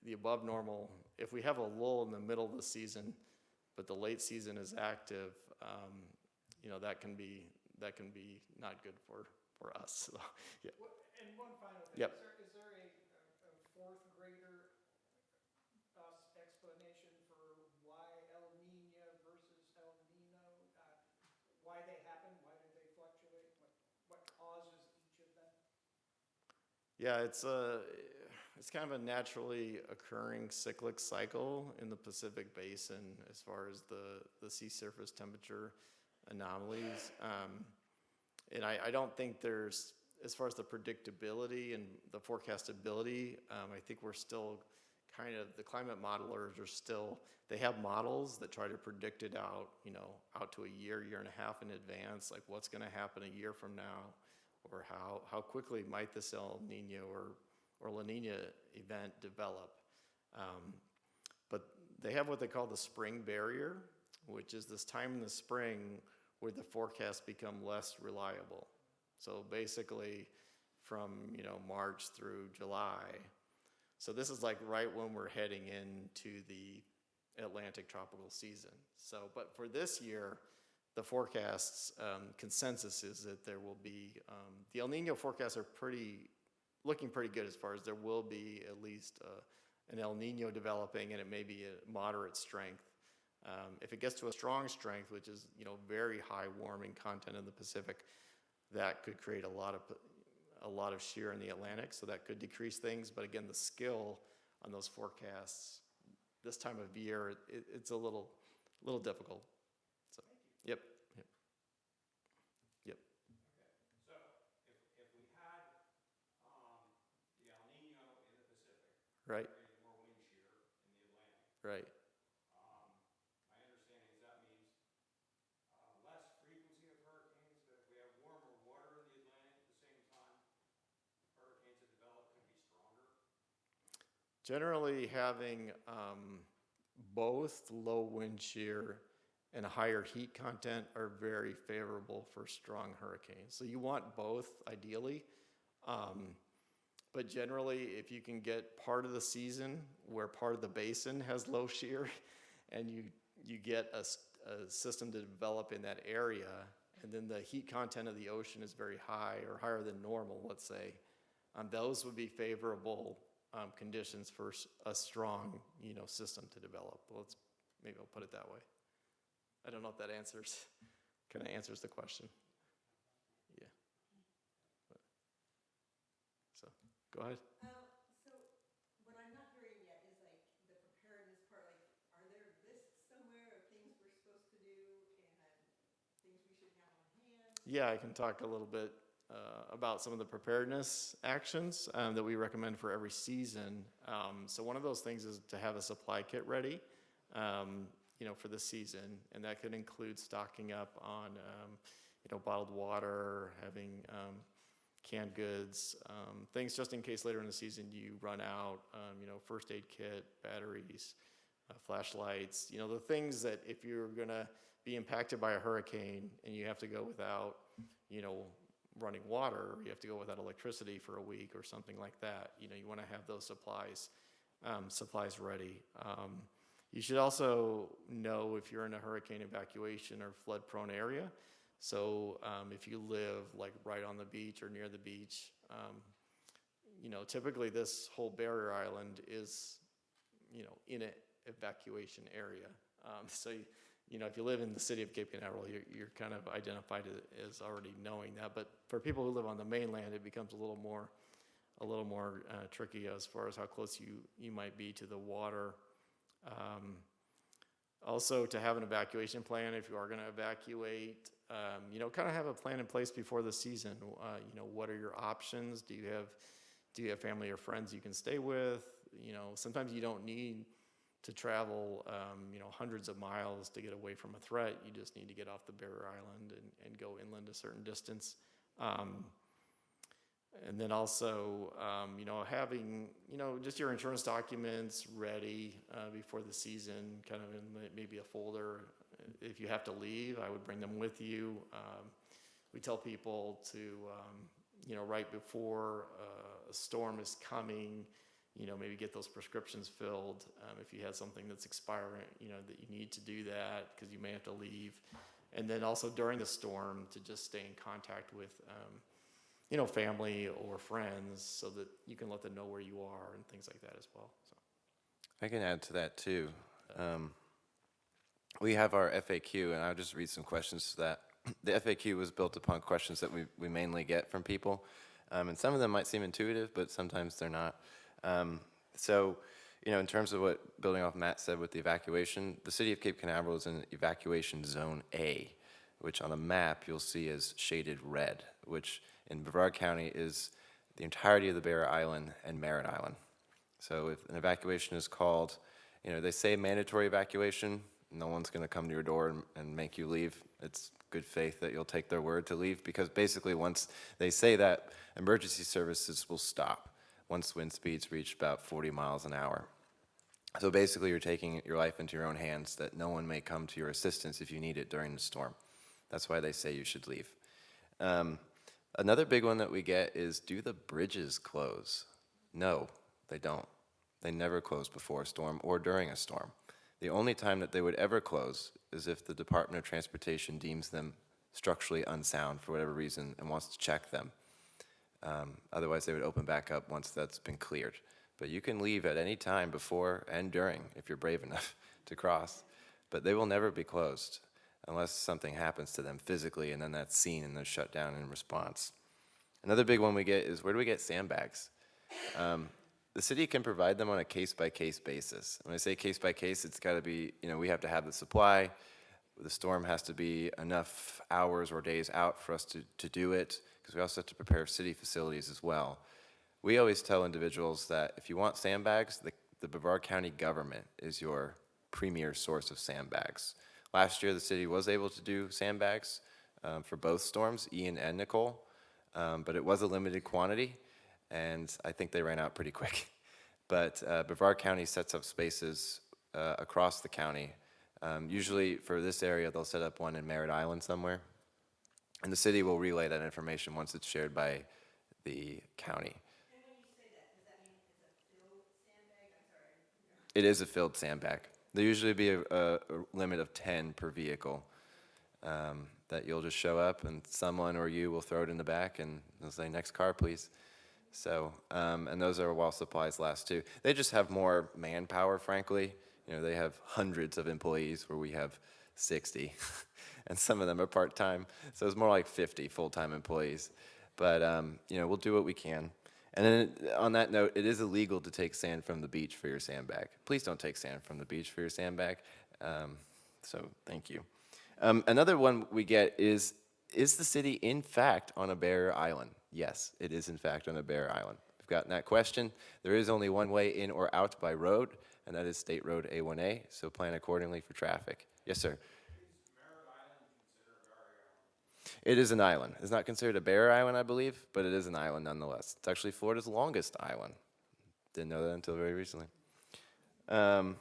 the above normal. If we have a lull in the middle of the season, but the late season is active, that can be not good for us. So, yeah. And one final thing, Yep. is there a 4th grader explanation for why El Nino versus El Nino? Why they happen? Why do they fluctuate? What causes each of them? Yeah, it's kind of a naturally occurring cyclic cycle in the Pacific Basin as far as the sea surface temperature anomalies. And I don't think there's, as far as the predictability and the forecastability, I think we're still kind of, the climate modelers are still, they have models that try to predict it out, out to a year and a half in advance, like what's going to happen a year from now, or how quickly might this El Nino or La Nina event develop. But they have what they call the spring barrier, which is this time in the spring where the forecasts become less reliable. So basically from, March through July. So this is like right when we're heading into the Atlantic tropical season. So, but for this year, the forecasts consensus is that there will be, the El Nino forecasts are looking pretty good as far as there will be at least an El Nino developing, and it may be a moderate strength. If it gets to a strong strength, which is very high warming content in the Pacific, that could create a lot of shear in the Atlantic, so that could decrease things. But again, the skill on those forecasts this time of year, it's a little difficult. So, yep. Okay. So if we had the El Nino in the Pacific, Right. creating more wind shear, Right. My understanding is that means less frequency of hurricanes, but if we have warmer water in the Atlantic at the same time, hurricanes that develop could be stronger. Generally, having both low wind shear and a higher heat content are very favorable for strong hurricanes. So you want both ideally. But generally, if you can get part of the season where part of the basin has low shear and you get a system to develop in that area, and then the heat content of the ocean is very high or higher than normal, let's say, those would be favorable conditions for a strong, system to develop. Maybe I'll put it that way. I don't know if that kind of answers the question. Yeah. So, go ahead. So what I'm not hearing yet is like the preparedness part, like are there lists somewhere of things we're supposed to do and things we should have on hand? Yeah, I can talk a little bit about some of the preparedness actions that we recommend for every season. So one of those things is to have a supply kit ready, for the season, and that could include stocking up on, bottled water, having canned goods, things just in case later in the season you run out, first aid kit, batteries, flashlights, the things that if you're gonna be impacted by a hurricane and you have to go without, running water, or you have to go without electricity for a week or something like that, you wanna have those supplies ready. You should also know if you're in a hurricane evacuation or flood prone area. So if you live like right on the beach or near the beach, typically this whole barrier island is, in an evacuation area. So, if you live in the city of Cape Canaveral, you're kind of identified as already knowing that. But for people who live on the mainland, it becomes a little more tricky as far as how close you might be to the water. Also, to have an evacuation plan if you are going to evacuate, kind of have a plan in place before the season. What are your options? Do you have family or friends you can stay with? Sometimes you don't need to travel, hundreds of miles to get away from a threat. You just need to get off the barrier island and go inland a certain distance. And then also, having, just your insurance documents ready before the season, kind of in maybe a folder. If you have to leave, I would bring them with you. We tell people to, right before a storm is coming, maybe get those prescriptions filled. If you have something that's expiring, that you need to do that because you may have to leave. And then also during the storm to just stay in contact with, family or friends so that you can let them know where you are and things like that as well. So. I can add to that too. We have our FAQ, and I'll just read some questions to that. The FAQ was built upon questions that we mainly get from people, and some of them might seem intuitive, but sometimes they're not. So, in terms of what, building off Matt said with the evacuation, the city of Cape Canaveral is in evacuation zone A, which on a map you'll see as shaded red, which in Brevard County is the entirety of the Barrier Island and Merritt Island. So if an evacuation is called, they say mandatory evacuation, no one's gonna come to your door and make you leave. It's good faith that you'll take their word to leave, because basically once they say that, emergency services will stop once wind speeds reach about 40 miles an hour. So basically you're taking your life into your own hands, that no one may come to your assistance if you need it during the storm. That's why they say you should leave. Another big one that we get is, do the bridges close? No, they don't. They never close before a storm or during a storm. The only time that they would ever close is if the Department of Transportation deems them structurally unsound for whatever reason and wants to check them. Otherwise, they would open back up once that's been cleared. But you can leave at any time before and during if you're brave enough to cross. But they will never be closed unless something happens to them physically, and then that's seen and they're shut down in response. Another big one we get is, where do we get sandbags? The city can provide them on a case-by-case basis. When I say case-by-case, it's got to be, we have to have the supply. The storm has to be enough hours or days out for us to do it, because we also have to prepare city facilities as well. We always tell individuals that if you want sandbags, the Brevard County government is your premier source of sandbags. Last year, the city was able to do sandbags for both storms, Ian and Nicole, but it was a limited quantity, and I think they ran out pretty quick. But Brevard County sets up spaces across the county. Usually for this area, they'll set up one in Merritt Island somewhere, and the city will relay that information once it's shared by the county. And when you say that, does that mean it's a filled sandbag? I'm sorry. It is a filled sandbag. There usually be a limit of 10 per vehicle that you'll just show up and someone or you will throw it in the back and they'll say, next car, please. So, and those are while supplies last too. They just have more manpower, frankly. You know, they have hundreds of employees where we have 60 and some of them are part-time. So it's more like 50 full-time employees. But, you know, we'll do what we can. And then on that note, it is illegal to take sand from the beach for your sandbag. Please don't take sand from the beach for your sandbag. So thank you. Another one we get is the city in fact on a barrier island? Yes, it is in fact on a barrier island. We've gotten that question. There is only one way in or out by road, and that is State Road A1A, so plan accordingly for traffic. Yes, sir. It is an island. It's not considered a barrier island, I believe, but it is an island nonetheless. It's actually Florida's longest island. Didn't know that until very recently. And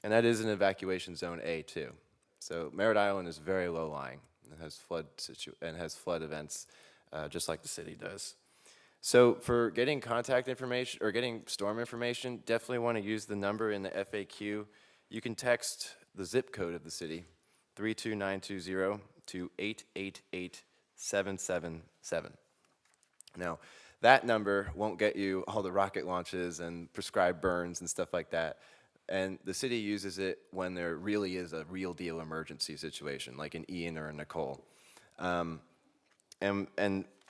that is an evacuation zone A too. So Merritt Island is very low lying and has flood events just like the city does. So for getting contact information or getting storm information, definitely want to use the number in the FAQ. You can text the zip code of the city, 32920 to 888777. Now, that number won't get you all the rocket launches and prescribed burns and stuff like that. And the city uses it when there really is a real deal emergency situation, like an Ian or a Nicole. And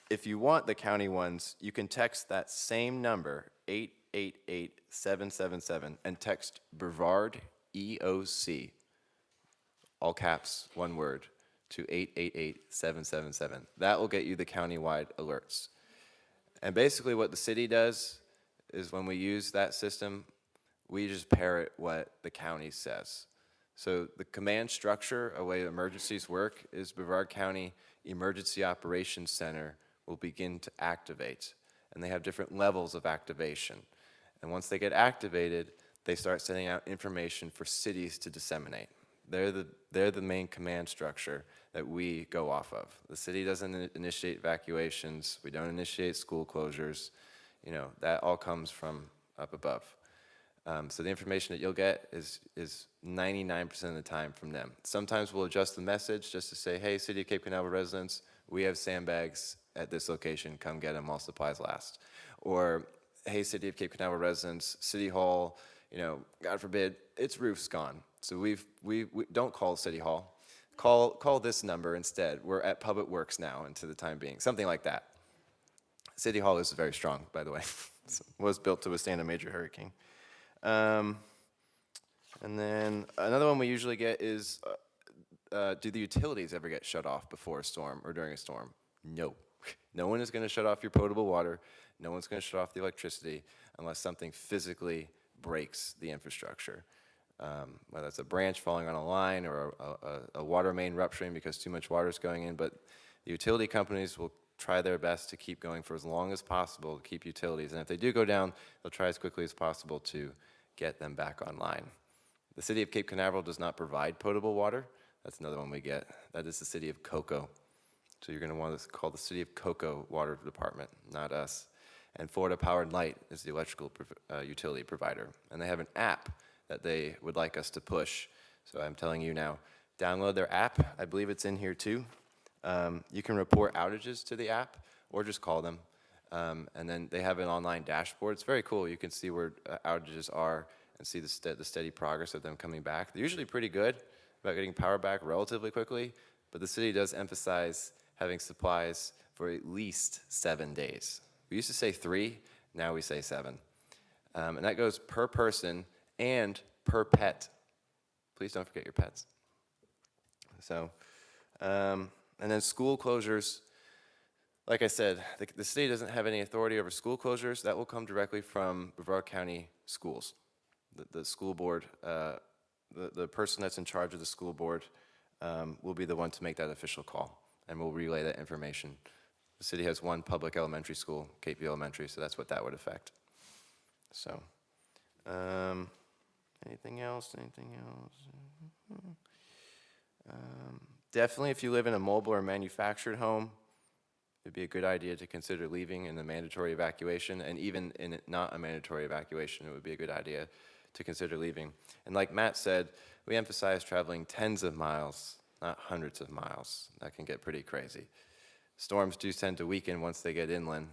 if you want the county ones, you can text that same number, 888777, and text Brevard EOC, all caps, one word, to 888777. That will get you the countywide alerts. And basically what the city does is when we use that system, we just parrot what the county says. So the command structure, a way emergencies work, is Brevard County Emergency Operations Center will begin to activate. And they have different levels of activation. And once they get activated, they start sending out information for cities to disseminate. They're the main command structure that we go off of. The city doesn't initiate evacuations. We don't initiate school closures. You know, that all comes from up above. So the information that you'll get is 99% of the time from them. Sometimes we'll adjust the message just to say, hey, City of Cape Canaveral residents, we have sandbags at this location. Come get them while supplies last. Or, hey, City of Cape Canaveral residents, City Hall, you know, God forbid, its roof's gone. So we don't call City Hall. Call this number instead. We're at Public Works now and to the time being. Something like that. City Hall is very strong, by the way. It was built to withstand a major hurricane. And then another one we usually get is, do the utilities ever get shut off before a storm or during a storm? No. No one is going to shut off your potable water. No one's going to shut off the electricity unless something physically breaks the infrastructure. Whether it's a branch falling on a line or a water main rupturing because too much water is going in. But the utility companies will try their best to keep going for as long as possible to keep utilities. And if they do go down, they'll try as quickly as possible to get them back online. The City of Cape Canaveral does not provide potable water. That's another one we get. That is the City of Cocoa. So you're going to want to call the City of Cocoa Water Department, not us. And Florida Power and Light is the electrical utility provider. And they have an app that they would like us to push. So I'm telling you now, download their app. I believe it's in here too. You can report outages to the app or just call them. And then they have an online dashboard. It's very cool. You can see where outages are and see the steady progress of them coming back. They're usually pretty good about getting power back relatively quickly, but the city does emphasize having supplies for at least 7 days. We used to say 3, now we say 7. And that goes per person and per pet. Please don't forget your pets. So, and then school closures. Like I said, the city doesn't have any authority over school closures. That will come directly from Brevard County schools. the school board, the person that's in charge of the school board will be the one to make that official call, and will relay that information. The city has one public elementary school, Cape View Elementary, so that's what that would affect. So, anything else? Anything else? Definitely, if you live in a mobile or manufactured home, it'd be a good idea to consider leaving in the mandatory evacuation, and even in not a mandatory evacuation, it would be a good idea to consider leaving. And like Matt said, we emphasize traveling tens of miles, not hundreds of miles. That can get pretty crazy. Storms do tend to weaken once they get inland.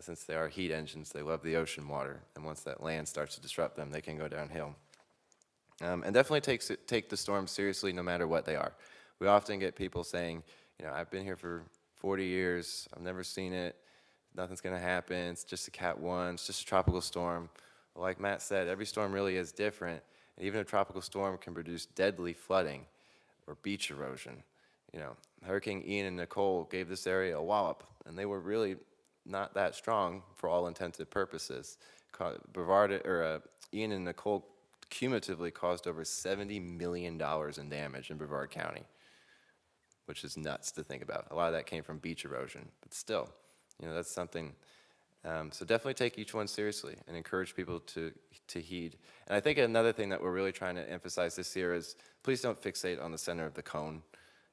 Since they are heat engines, they love the ocean water, and once that land starts to disrupt them, they can go downhill. And definitely take the storms seriously no matter what they are. We often get people saying, you know, I've been here for 40 years, I've never seen it, nothing's gonna happen, it's just a Cat 1, it's just a tropical storm. Well, like Matt said, every storm really is different, and even a tropical storm can produce deadly flooding or beach erosion. You know, Hurricane Ian and Nicole gave this area a wallop, and they were really not that strong for all intended purposes. Ian and Nicole cumulatively caused over $70 million in damage in Brevard County, which is nuts to think about. A lot of that came from beach erosion, but still, you know, that's something. So definitely take each one seriously and encourage people to heed. And I think another thing that we're really trying to emphasize this year is please don't fixate on the center of the cone.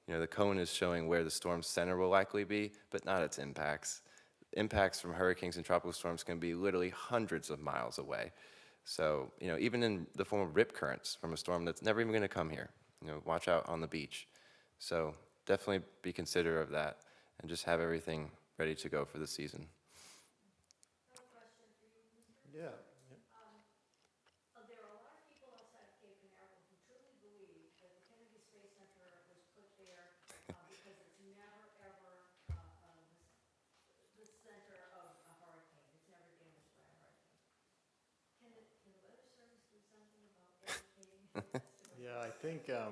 You know, the cone is showing where the storm's center will likely be, but not its impacts. Impacts from hurricanes and tropical storms can be literally hundreds of miles away. So, you know, even in the form of rip currents from a storm that's never even going to come here, you know, watch out on the beach. So definitely be considerate of that and just have everything ready to go for the season. Yeah. There are a lot of people outside of Cape Canaveral who truly believe that the Kennedy Space Center was put there because it's never, ever the center of a hurricane. It's never damaged by a hurricane. Can the weather service do something about educating? Yeah, I think a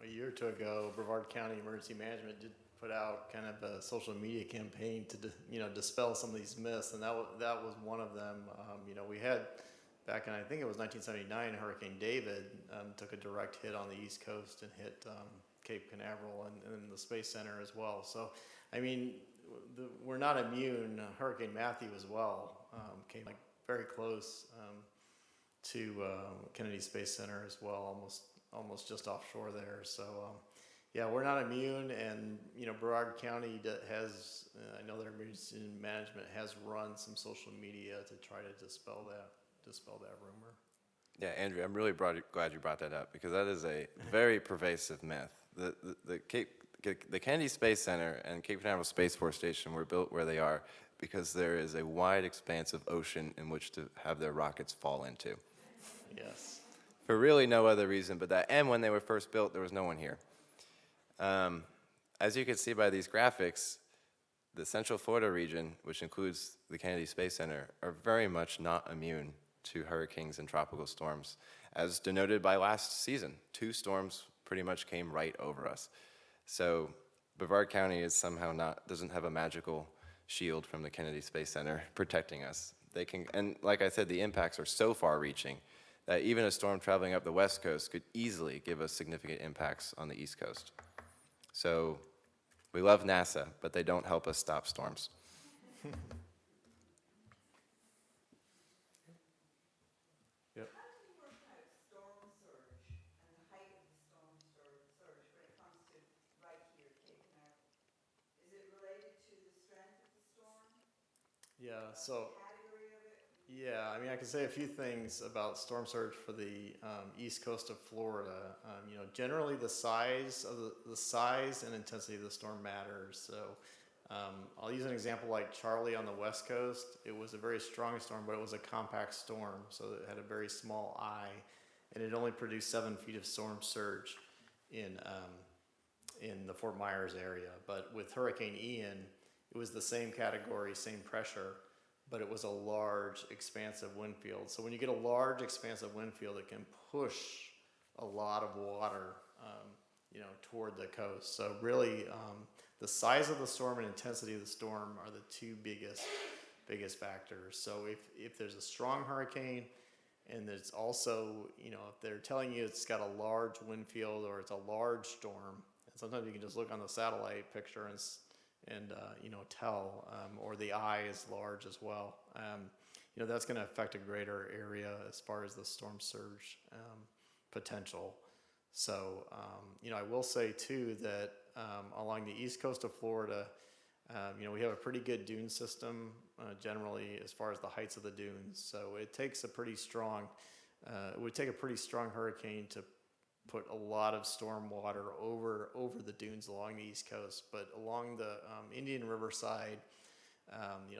year or two ago, Brevard County Emergency Management did put out kind of a social media campaign to dispel some of these myths, and that was one of them. You know, we had back in, I think it was 1979, Hurricane David took a direct hit on the East Coast and hit Cape Canaveral and the Space Center as well. So, I mean, we're not immune. Hurricane Matthew as well came like very close to Kennedy Space Center as well, almost just offshore there. So yeah, we're not immune, and you know, Brevard County has, I know their emergency management has run some social media to try to dispel that rumor. Yeah, Andrew, I'm really glad you brought that up because that is a very pervasive myth. The Kennedy Space Center and Cape Canaveral Space Force Station were built where they are because there is a wide expanse of ocean in which to have their rockets fall into. Yes. For really no other reason but that. And when they were first built, there was no one here. As you can see by these graphics, the Central Florida region, which includes the Kennedy Space Center, are very much not immune to hurricanes and tropical storms. As denoted by last season, 2 storms pretty much came right over us. So Brevard County is somehow doesn't have a magical shield from the Kennedy Space Center protecting us. And like I said, the impacts are so far reaching that even a storm traveling up the West Coast could easily give us significant impacts on the East Coast. So we love NASA, but they don't help us stop storms. Yep. How do you work out storm surge and the height of the storm surge when it comes to right here, Cape Canaveral? Is it related to the strength of the storm? Yeah. So. Category of it? Yeah, I mean, I can say a few things about storm surge for the east coast of Florida. You know, generally the size and intensity of the storm matters. So I'll use an example like Charlie on the west coast. It was a very strong storm, but it was a compact storm, so it had a very small eye, and it only produced 7 feet of storm surge in the Fort Myers area. But with Hurricane Ian, it was the same category, same pressure, but it was a large, expansive wind field. So when you get a large, expansive wind field, it can push a lot of water, toward the coast. So really, the size of the storm and intensity of the storm are the 2 biggest factors. So if there's a strong hurricane, And it's also, if they're telling you it's got a large wind field or it's a large storm, and sometimes you can just look on the satellite picture and tell, or the eye is large as well. That's going to affect a greater area as far as the storm surge potential. So, I will say too that along the east coast of Florida, we have a pretty good dune system generally as far as the heights of the dunes. So it takes it would take a pretty strong hurricane to put a lot of storm water over the dunes along the east coast. But along the Indian River side,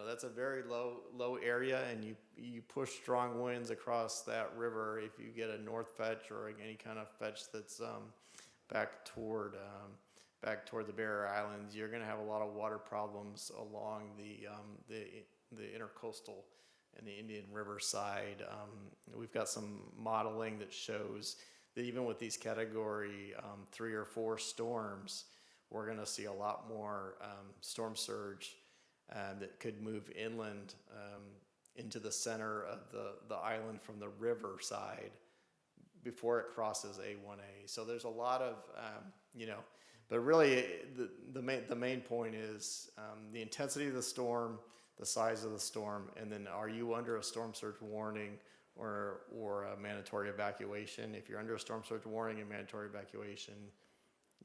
that's a very low area, and you push strong winds across that river. If you get a north fetch or any kind of fetch that's back toward the Barrier Islands, you're going to have a lot of water problems along the intercoastal and the Indian River side. We've got some modeling that shows that even with these category 3 or 4 storms, we're going to see a lot more storm surge that could move inland into the center of the island from the river side before it crosses A1A. So there's a lot of, but really the main point is the intensity of the storm, the size of the storm, and then are you under a storm surge warning or a mandatory evacuation? If you're under a storm surge warning and mandatory evacuation,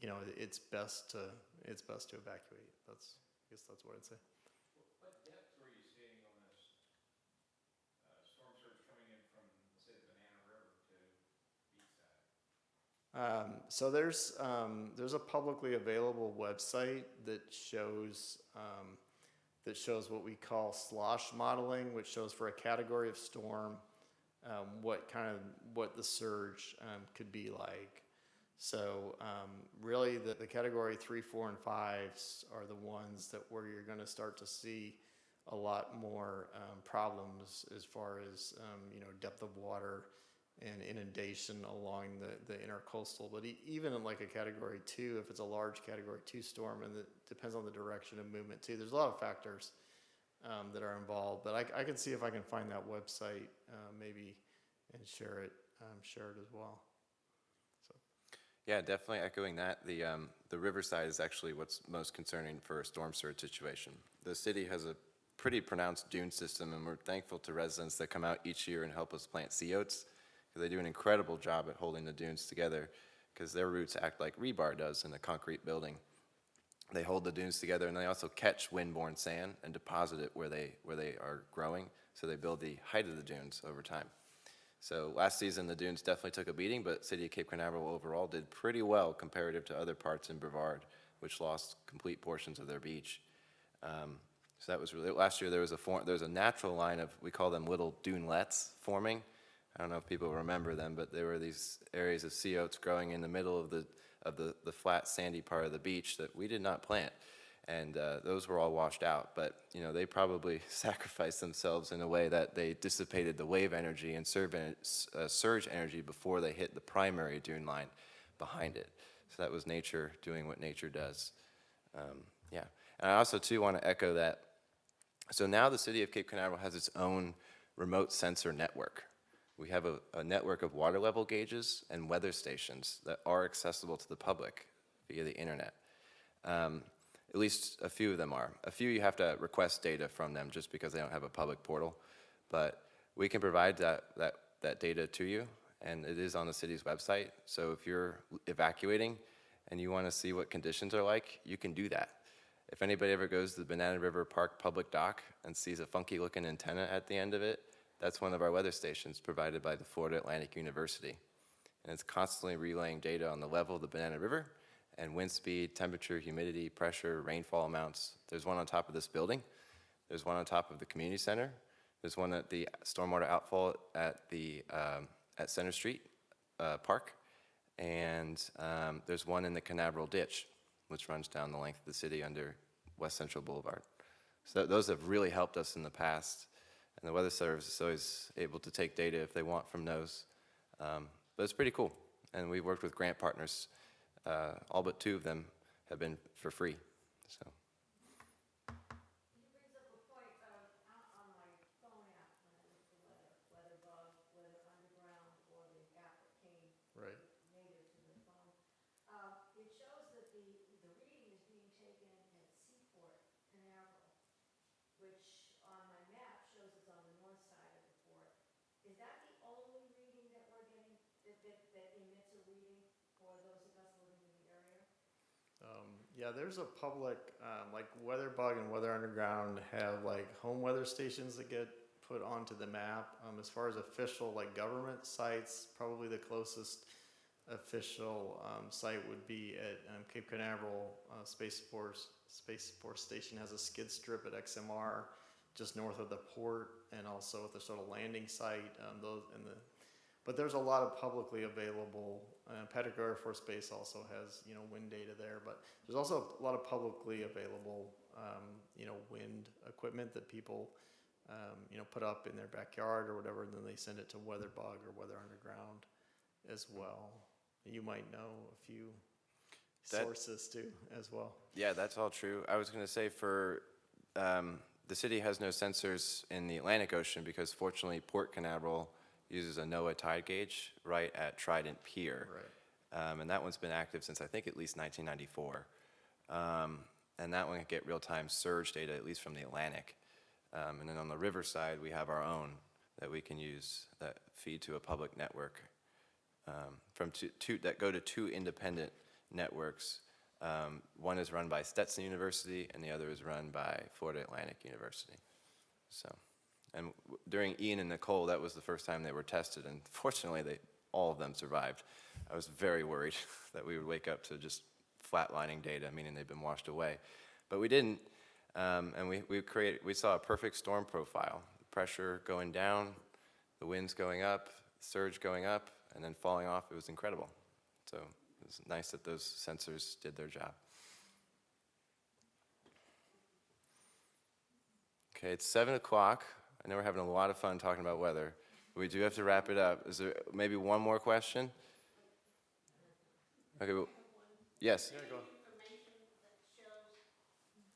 it's best to evacuate. I guess that's what I'd say. What depths were you seeing on this storm surge coming in from, say, the Banana River to beachside? So there's a publicly available website that shows what we call slosh modeling, which shows for a category of storm what the surge could be like. So really the category 3, 4, and 5s are the ones where you're going to start to see a lot more problems as far as depth of water and inundation along the intercoastal. But even in like a category 2, if it's a large category 2 storm, and it depends on the direction of movement too. There's a lot of factors that are involved, but I can see if I can find that website maybe and share it as well. So. Yeah, definitely echoing that. The riverside is actually what's most concerning for a storm surge situation. The city has a pretty pronounced dune system, and we're thankful to residents that come out each year and help us plant sea oats, because they do an incredible job at holding the dunes together, because their roots act like rebar does in a concrete building. They hold the dunes together, and they also catch windborne sand and deposit it where they are growing, so they build the height of the dunes over time. So last season, the dunes definitely took a beating, but City of Cape Canaveral overall did pretty well comparative to other parts in Brevard, which lost complete portions of their beach. So that was really, last year there was a natural line of, we call them little dunelets forming. I don't know if people remember them, but there were these areas of sea oats growing in the middle of the flat sandy part of the beach that we did not plant. And those were all washed out, but they probably sacrificed themselves in a way that they dissipated the wave energy and surge energy before they hit the primary dune line behind it. So that was nature doing what nature does. Yeah, and I also too want to echo that. So now the City of Cape Canaveral has its own remote sensor network. We have a network of water level gauges and weather stations that are accessible to the public via the internet. At least a few of them are. A few you have to request data from them just because they don't have a public portal. But we can provide that data to you, and it is on the city's website. So if you're evacuating and you want to see what conditions are like, you can do that. If anybody ever goes to the Banana River Park public dock and sees a funky looking antenna at the end of it, that's one of our weather stations provided by the Florida Atlantic University. And it's constantly relaying data on the level of the Banana River and wind speed, temperature, humidity, pressure, rainfall amounts. There's one on top of this building. There's one on top of the community center. There's one at the stormwater outfall at Center Street Park. And there's one in the Canaveral Ditch, which runs down the length of the city under West Central Boulevard. So those have really helped us in the past. And the Weather Service is always able to take data if they want from those. But it's pretty cool. And we've worked with grant partners. All but 2 of them have been for free. So. He brings up a point, on my phone app, when I look for weather bug, weather that emits a reading for those of us living in the area? Yeah, there's a public, like WeatherBug and Weather Underground have like home weather stations that get put onto the map. As far as official like government sites, probably the closest official site would be at Cape Canaveral Space Force Station has a skid strip at XMR just north of the port, and also at the sort of landing site. But there's a lot of publicly available. Patrick Air Force Base also has wind data there, but there's also a lot of publicly available wind equipment that people put up in their backyard or whatever, and then they send it to WeatherBug or Weather Underground as well. You might know a few sources too as well. Yeah, that's all true. I was going to say for the city has no sensors in the Atlantic Ocean because fortunately Port Canaveral uses a NOAA tide gauge right at Trident Pier. Right. And that one's been active since I think at least 1994. And that one can get real-time surge data, at least from the Atlantic. And then on the river side, we have our own that we can use that feed to a public network that go to two independent networks. One is run by Stetson University, and the other is run by Florida Atlantic University. So, and during Ian and Nicole, that was the first time they were tested, and fortunately, all of them survived. I was very worried that we would wake up to just flatlining data, meaning they've been washed away, but we didn't. And we saw a perfect storm profile: the pressure going down, the winds going up, surge going up, and then falling off. It was incredible. So it was nice that those sensors did their job. Okay, it's 7 o'clock. I know we're having a lot of fun talking about weather. We do have to wrap it up. Is there maybe one more question? Okay, well, yes. Yeah, go on. Information that shows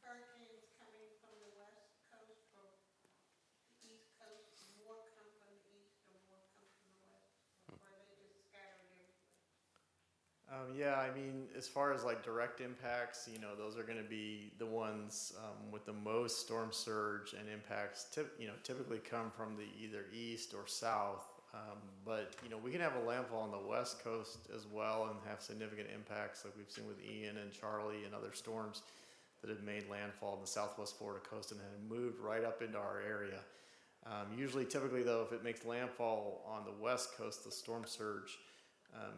hurricanes coming from the west coast or the east coast, more come from the east or more come from the west? Or are they just scattered everywhere? Yeah, I mean, as far as like direct impacts, those are going to be the ones with the most storm surge and impacts. Typically come from the either east or south. But we can have a landfall on the west coast as well and have significant impacts, like we've seen with Ian and Charlie and other storms that have made landfall on the southwest Florida coast and have moved right up into our area. Typically though, if it makes landfall on the west coast, the storm surge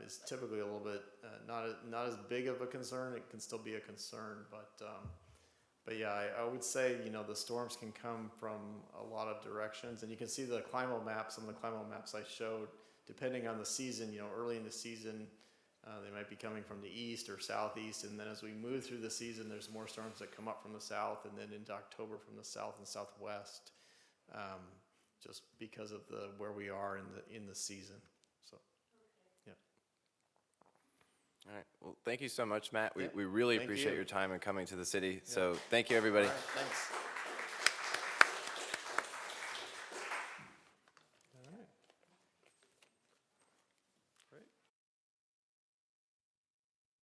is typically a little bit not as big of a concern. It can still be a concern, but yeah, I would say the storms can come from a lot of directions, and you can see the Climo maps. Some of the Climo maps I showed, depending on the season. Early in the season, they might be coming from the east or southeast, and then as we move through the season, there's more storms that come up from the south, and then into October from the south and southwest, just because of where we are in the season. So. All right. Well, thank you so much, Matt. Yeah, We really thank appreciate you. your time and coming to the city. So thank you, everybody. All right, thanks.